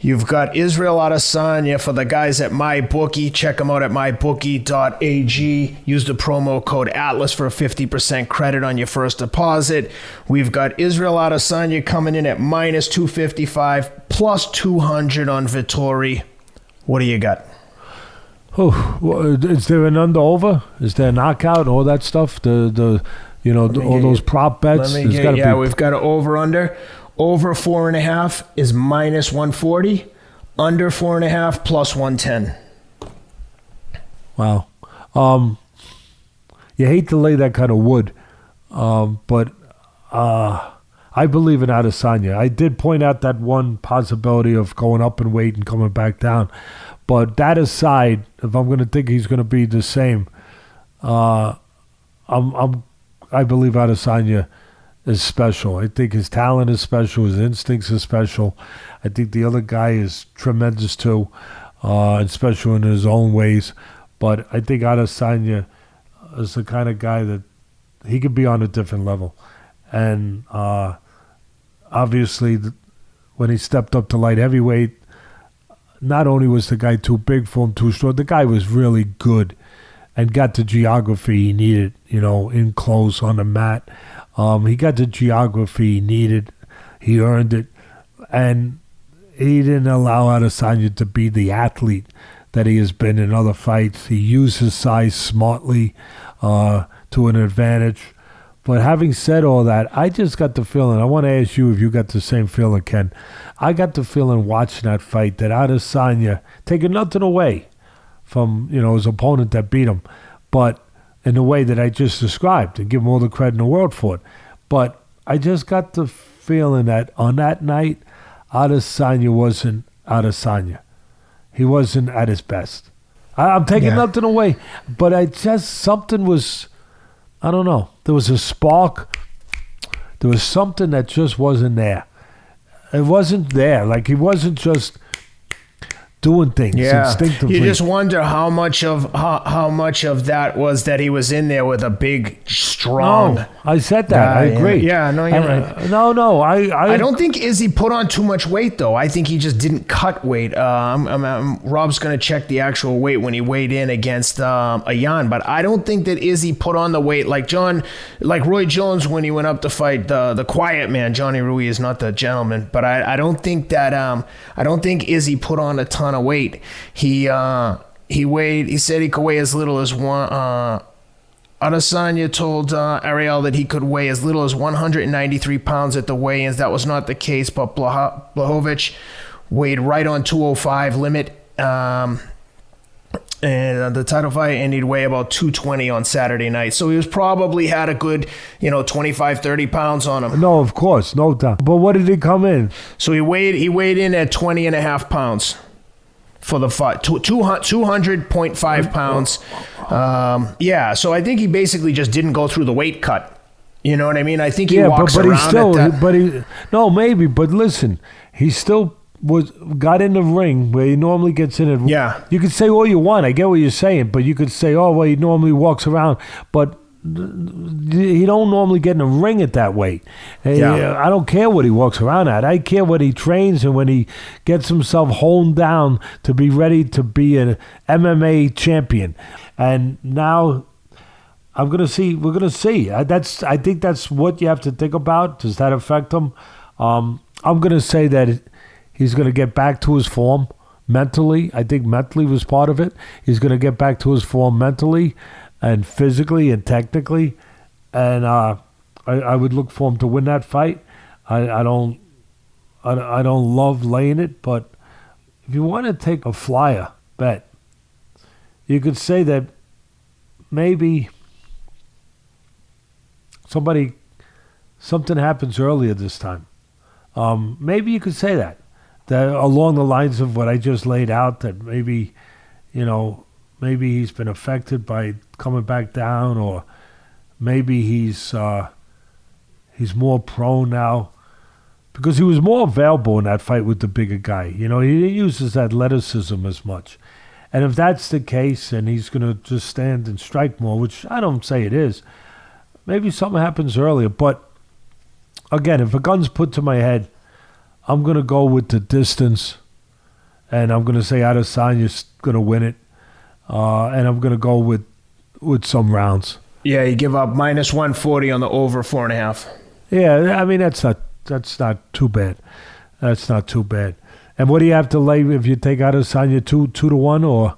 You've got Israel Adesanya for the guys at MyBookie. Check them out at mybookie.ag. Use the promo code ATLAS for a 50% credit on your first deposit. We've got Israel Adesanya coming in at minus 255, plus 200 on Vettori. What do you got? Oh, is there an under-over? Is there a knockout? All that stuff? All those prop bets? We've got an over-under. Over 4.5 is minus 140. Under 4.5 plus 110. Wow. You hate to lay that kind of wood, but I believe in Adesanya. I did point out that one possibility of going up in weight and coming back down. But that aside, if I'm going to think he's going to be the same, I believe Adesanya is special. I think his talent is special. His instincts are special. I think the other guy is tremendous too, and special in his own ways. But I think Adesanya is the kind of guy that he could be on a different level. And obviously, when he stepped up to light heavyweight, not only was the guy too big for him, too short, the guy was really good and got the geography he needed, in close on the mat. He got the geography he needed. He earned it. And he didn't allow Adesanya to be the athlete that he has been in other fights. He used his size smartly to an advantage. But having said all that, I just got the feeling, I want to ask you if you got the same feeling, Ken. I got the feeling watching that fight that Adesanya, taking nothing away from, his opponent that beat him, but in the way that I just described, and give him all the credit in the world for it. But I just got the feeling that on that night, Adesanya wasn't Adesanya. He wasn't at his best. I'm taking nothing away, but something was, I don't know. There was a spark. There was something that just wasn't there. It wasn't there. Like he wasn't just doing things instinctively. You just wonder how much of that was that he was in there with a big, strong. No, I said that. I agree. Yeah, no, you're right. No. I don't think Izzy put on too much weight though. I think he just didn't cut weight. Rob's going to check the actual weight when he weighed in against Ayan, but I don't think that Izzy put on the weight like Roy Jones when he went up to fight the quiet man. Johnny Ruiz, not the gentleman, but I don't think that I don't think Izzy put on a ton of weight. He said he could weigh as little as one. Adesanya told Ariel that he could weigh as little as 193 pounds at the weigh-ins. That was not the case, but Blachowicz weighed right on 205 limit. And the title fight, and he'd weigh about 220 on Saturday night. So he was probably had a good, 25, 30 pounds on him. No, of course, no doubt. But what did he come in? So he weighed in at 20 and a half pounds. For the fight, 200.5 pounds. So I think he basically just didn't go through the weight cut. You know what I mean? I think he walks but around he still, at that. Maybe, but listen, he still got in the ring where he normally gets in it. Yeah. You could say all you want. I get what you're saying, but you could say, he normally walks around, but he don't normally get in the ring at that weight. I don't care what he walks around at. I care what he trains and when he gets himself honed down to be ready to be an MMA champion. And now we're gonna see. I think that's what you have to think about. Does that affect him? I'm gonna say that he's gonna get back to his form mentally. I think mentally was part of it. He's gonna get back to his form mentally and physically and technically, and I would look for him to win that fight. I don't love laying it, but if you want to take a flyer bet, you could say that maybe something happens earlier this time. Maybe you could say that along the lines of what I just laid out, that maybe he's been affected by coming back down, or maybe he's more prone now because he was more available in that fight with the bigger guy. He didn't use his athleticism as much. And if that's the case and he's going to just stand and strike more, which I don't say it is, maybe something happens earlier. But again, if a gun's put to my head, I'm going to go with the distance, and I'm going to say Adesanya's going to win it. And I'm going to go with some rounds. Yeah, you give up minus 140 on the over 4.5. Yeah, I mean, that's not too bad. That's not too bad. And what do you have to lay if you take Adesanya 2-1 or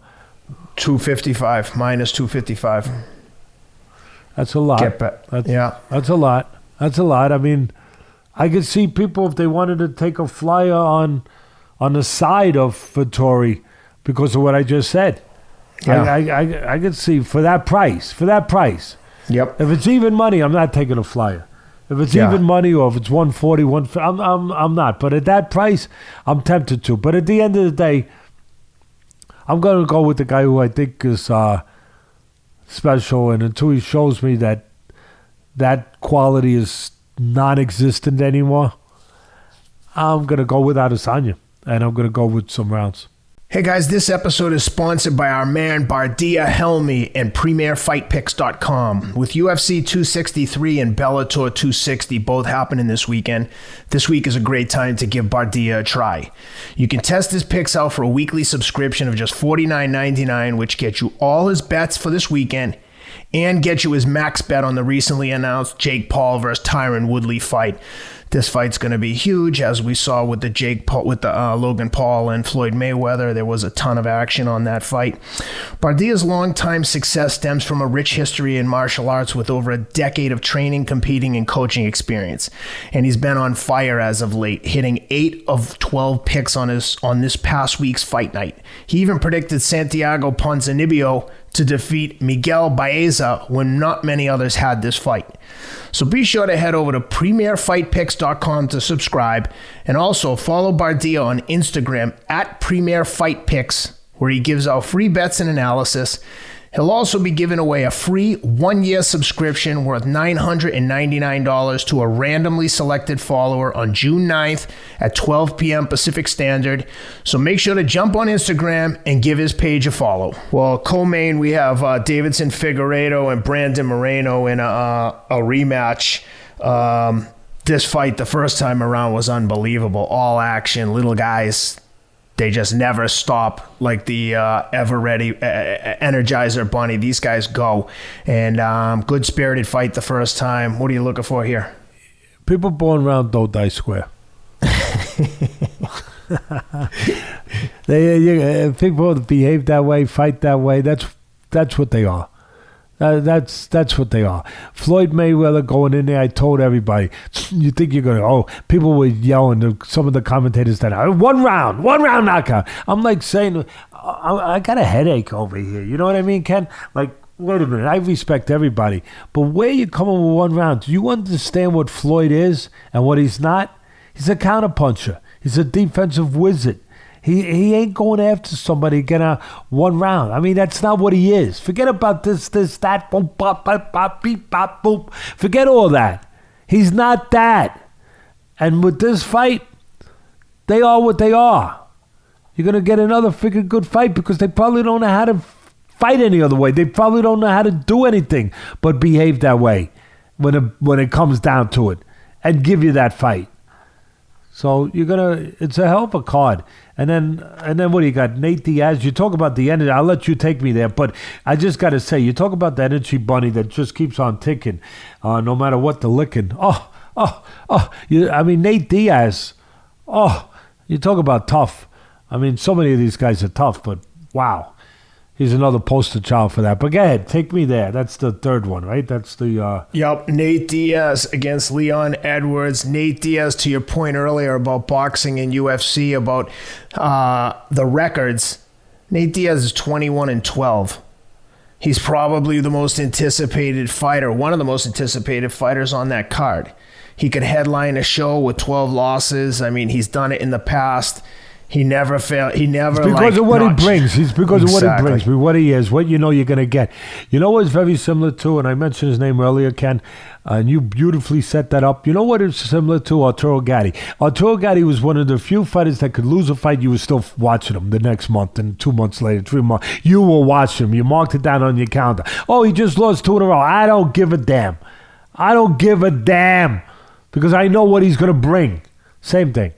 255 minus 255? That's a lot. That's a lot. That's a lot. I mean, I could see people if they wanted to take a flyer on the side of Vettori because of what I just said. Yeah. I could see for that price. Yep. If it's even money, I'm not taking a flyer. If it's even money, or if it's 140, I'm not. But at that price, I'm tempted to. But at the end of the day, I'm going to go with the guy who I think is special, and until he shows me that quality is non-existent anymore. I'm going to go with Adesanya, and I'm going to go with some rounds. Hey guys, this episode is sponsored by our man Bardia Helmy and PremierFightPicks.com. With UFC 263 and Bellator 260 both happening this weekend, this week is a great time to give Bardia a try. You can test his picks out for a weekly subscription of just $49.99, which gets you all his bets for this weekend and get you his max bet on the recently announced Jake Paul versus Tyron Woodley fight. This fight's going to be huge, as we saw with the Logan Paul and Floyd Mayweather. There was a ton of action on that fight. Bardia's longtime success stems from a rich history in martial arts with over a decade of training, competing, and coaching experience. And he's been on fire as of late, hitting 8 of 12 picks on this past week's fight night. He even predicted Santiago Ponzinibbio to defeat Miguel Baeza when not many others had this fight. So be sure to head over to PremierFightPicks.com to subscribe, and also follow Bardia on Instagram at PremierFightPicks, where he gives out free bets and analysis. He'll also be giving away a free 1-year subscription worth $999 to a randomly selected follower on June 9th at 12 p.m. Pacific Standard. So make sure to jump on Instagram and give his page a follow. Well, co-main, we have Davidson Figueiredo and Brandon Moreno in a rematch. This fight, the first time around, was unbelievable. All action, little guys. They just never stop like the ever-ready Energizer Bunny. These guys go. And good-spirited fight the first time. What are you looking for here? People born round don't die square. People behave that way, fight that way. That's what they are. That's what they are. Floyd Mayweather going in there, I told everybody, you think you're going to, people were yelling, some of the commentators said, one round knockout. I'm like saying, I got a headache over here. You know what I mean, Ken? Like, wait a minute, I respect everybody. But where you coming with 1 round? Do you understand what Floyd is and what he's not? He's a counterpuncher. He's a defensive wizard. He ain't going after somebody getting 1 round. I mean, that's not what he is. Forget about this, that, boom, bop, bop, bop, beep, bop, boom. Forget all that. He's not that. And with this fight, they are what they are. You're going to get another freaking good fight because they probably don't know how to fight any other way. They probably don't know how to do anything but behave that way when it comes down to it and give you that fight. So it's a hell of a card. And then what do you got? Nate Diaz. You talk about the energy. I'll let you take me there. But I just got to say, you talk about the energy bunny that just keeps on ticking, no matter what the licking. Nate Diaz. You talk about tough. I mean, so many of these guys are tough, but wow. He's another poster child for that. But go ahead, take me there. That's the third one, right? That's the... Yep, Nate Diaz against Leon Edwards. Nate Diaz, to your point earlier about boxing and UFC, about the records. Nate Diaz is 21-12. He's probably the most anticipated fighter, one of the most anticipated fighters on that card. He could headline a show with 12 losses. I mean, he's done it in the past. He never failed. He never. It's because of what he brings. He's because of what he brings. What he is. What you know you're going to get. You know what's very similar to, and I mentioned his name earlier, Ken, and you beautifully set that up. You know what it's similar to? Arturo Gatti. Arturo Gatti was one of the few fighters that could lose a fight. You were still watching him the next month, and 2 months later, 3 months. You were watching him. You marked it down on your calendar. Oh, he just lost 2 in a row. I don't give a damn. I don't give a damn because I know what he's going to bring. Same thing.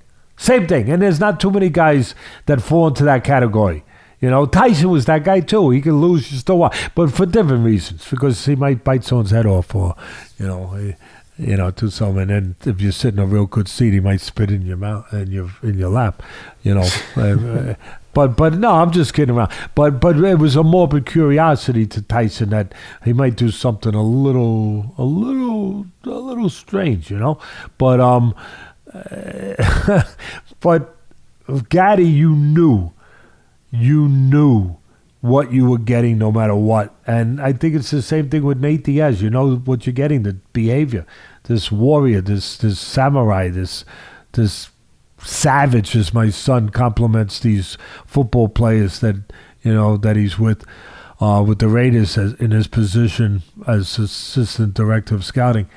And there's not too many guys that fall into that category. You know, Tyson was that guy too. He could lose, you still watch, but for different reasons. Because he might bite someone's head off, or do something. And then if you sit in a real good seat, he might spit in your mouth, in your lap. You know, but no, I'm just kidding around. But it was a morbid curiosity to Tyson that he might do something a little strange. You know, but. But Gatti, you knew what you were getting no matter what. And I think it's the same thing with Nate Diaz. You know what you're getting, the behavior, this warrior, this samurai, this savage, as my son compliments these football players that he's with the Raiders in his position as assistant director of scouting.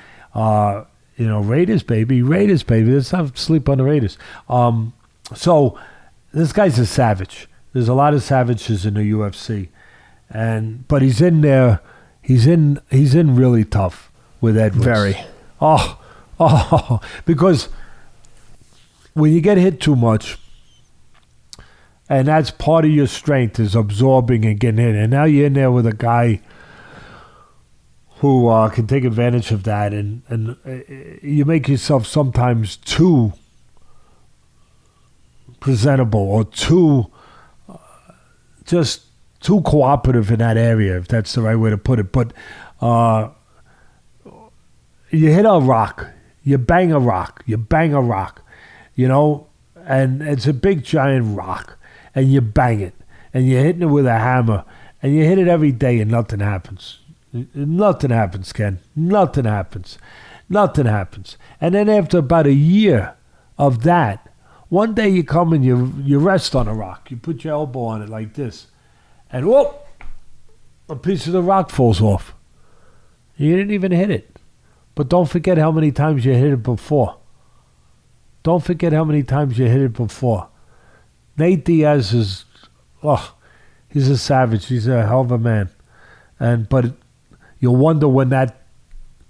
Raiders, baby. Let's not sleep on the Raiders. So this guy's a savage. There's a lot of savages in the UFC, but he's in there. He's in really tough with Edwards. Very. Because when you get hit too much, and that's part of your strength is absorbing and getting hit, and now you're in there with a guy who can take advantage of that, and you make yourself sometimes too presentable or too cooperative in that area, if that's the right way to put it. But you hit a rock, you bang a rock, and it's a big giant rock, and you bang it, and you're hitting it with a hammer, and you hit it every day, and nothing happens. Nothing happens, Ken. Nothing happens. And then after about a year of that, one day you come and you rest on a rock. You put your elbow on it like this, and whoop, a piece of the rock falls off. You didn't even hit it. But don't forget how many times you hit it before. Nate Diaz is, he's a savage. He's a hell of a man. But you'll wonder when the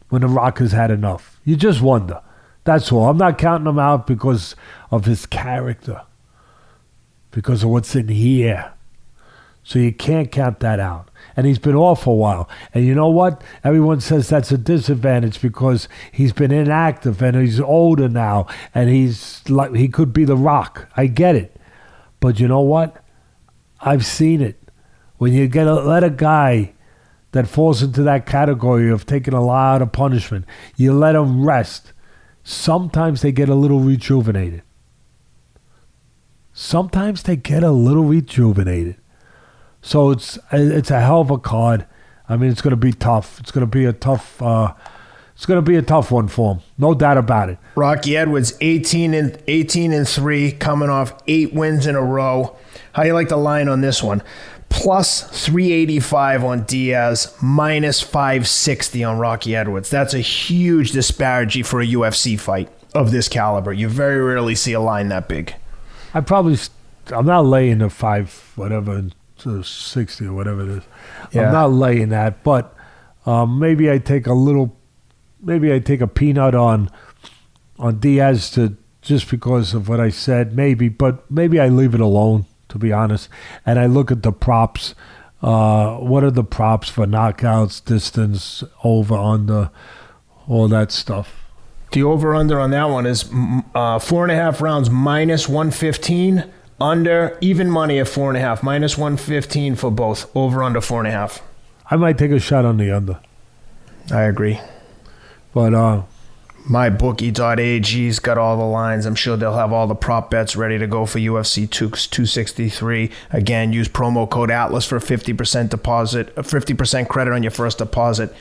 Rock has had enough. You just wonder. That's all. I'm not counting him out because of his character, because of what's in here. So you can't count that out. And he's been off for a while. And you know what? Everyone says that's a disadvantage because he's been inactive and he's older now and he could be the Rock. I get it. But you know what? I've seen it. When you let a guy that falls into that category of taking a lot of punishment, you let him rest. Sometimes they get a little rejuvenated. So it's a hell of a card. I mean, it's going to be tough. It's going to be a tough one for him. No doubt about it. Rocky Edwards, 18-3, coming off 8 wins in a row. How you like the line on this one? Plus 385 on Diaz, minus 560 on Rocky Edwards. That's a huge disparity for a UFC fight of this caliber. You very rarely see a line that big. I'm not laying the 60 or whatever it is. Yeah. I'm not laying that, but maybe I take a peanut on Diaz just because of what I said, but maybe I leave it alone, to be honest. And I look at the props. What are the props for knockouts, distance, over, under, all that stuff? The over-under on that one is 4.5 rounds, minus 115. Under, even money at 4.5, minus 115 for both. Over-under 4.5. I might take a shot on the under. I agree. But mybookie.ag's got all the lines. I'm sure they'll have all the prop bets ready to go for UFC 263. Again, use promo code ATLAS for a 50% credit on your first deposit.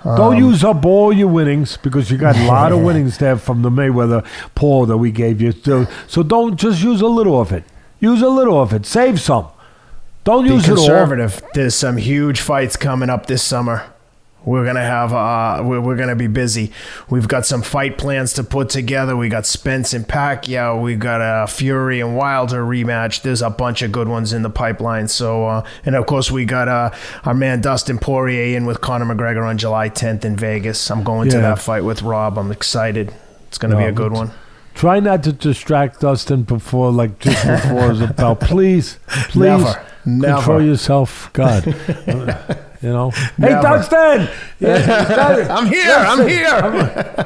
Don't use up all your winnings because you got a lot of winnings there from the Mayweather Paul that we gave you. So don't just use a little of it. Use a little of it. Save some. Don't use it all. Be conservative. There's some huge fights coming up this summer. We're gonna have we're gonna be busy. We've got some fight plans to put together. We got Spence and Pacquiao. We got a Fury and Wilder rematch. There's a bunch of good ones in the pipeline. So and of course we got our man Dustin Poirier in with Conor McGregor on July 10th in Vegas. I'm going to that fight with Rob. I'm excited. It's gonna be a good one. Try not to distract Dustin before the bell. Please, never control yourself, God. Hey, Dustin! I'm here.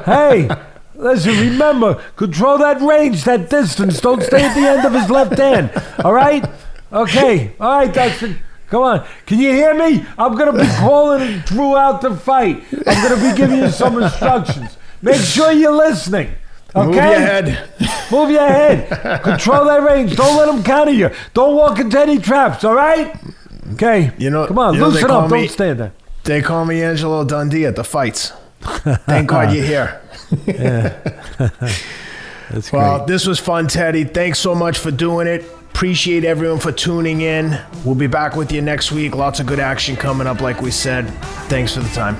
Hey, listen, remember, control that range, that distance. Don't stay at the end of his left hand. All right? Okay. All right, Dustin. Come on. Can you hear me? I'm going to be calling throughout the fight. I'm going to be giving you some instructions. Make sure you're listening. Okay? Move your head. Control that range. Don't let him counter you. Don't walk into any traps, all right? Okay. Come on, loosen up. Don't stand there. They call me Angelo Dundee at the fights. Thank God you're here. Yeah. That's well, great. This was fun, Teddy. Thanks so much for doing it. Appreciate everyone for tuning in. We'll be back with you next week. Lots of good action coming up, like we said. Thanks for the time.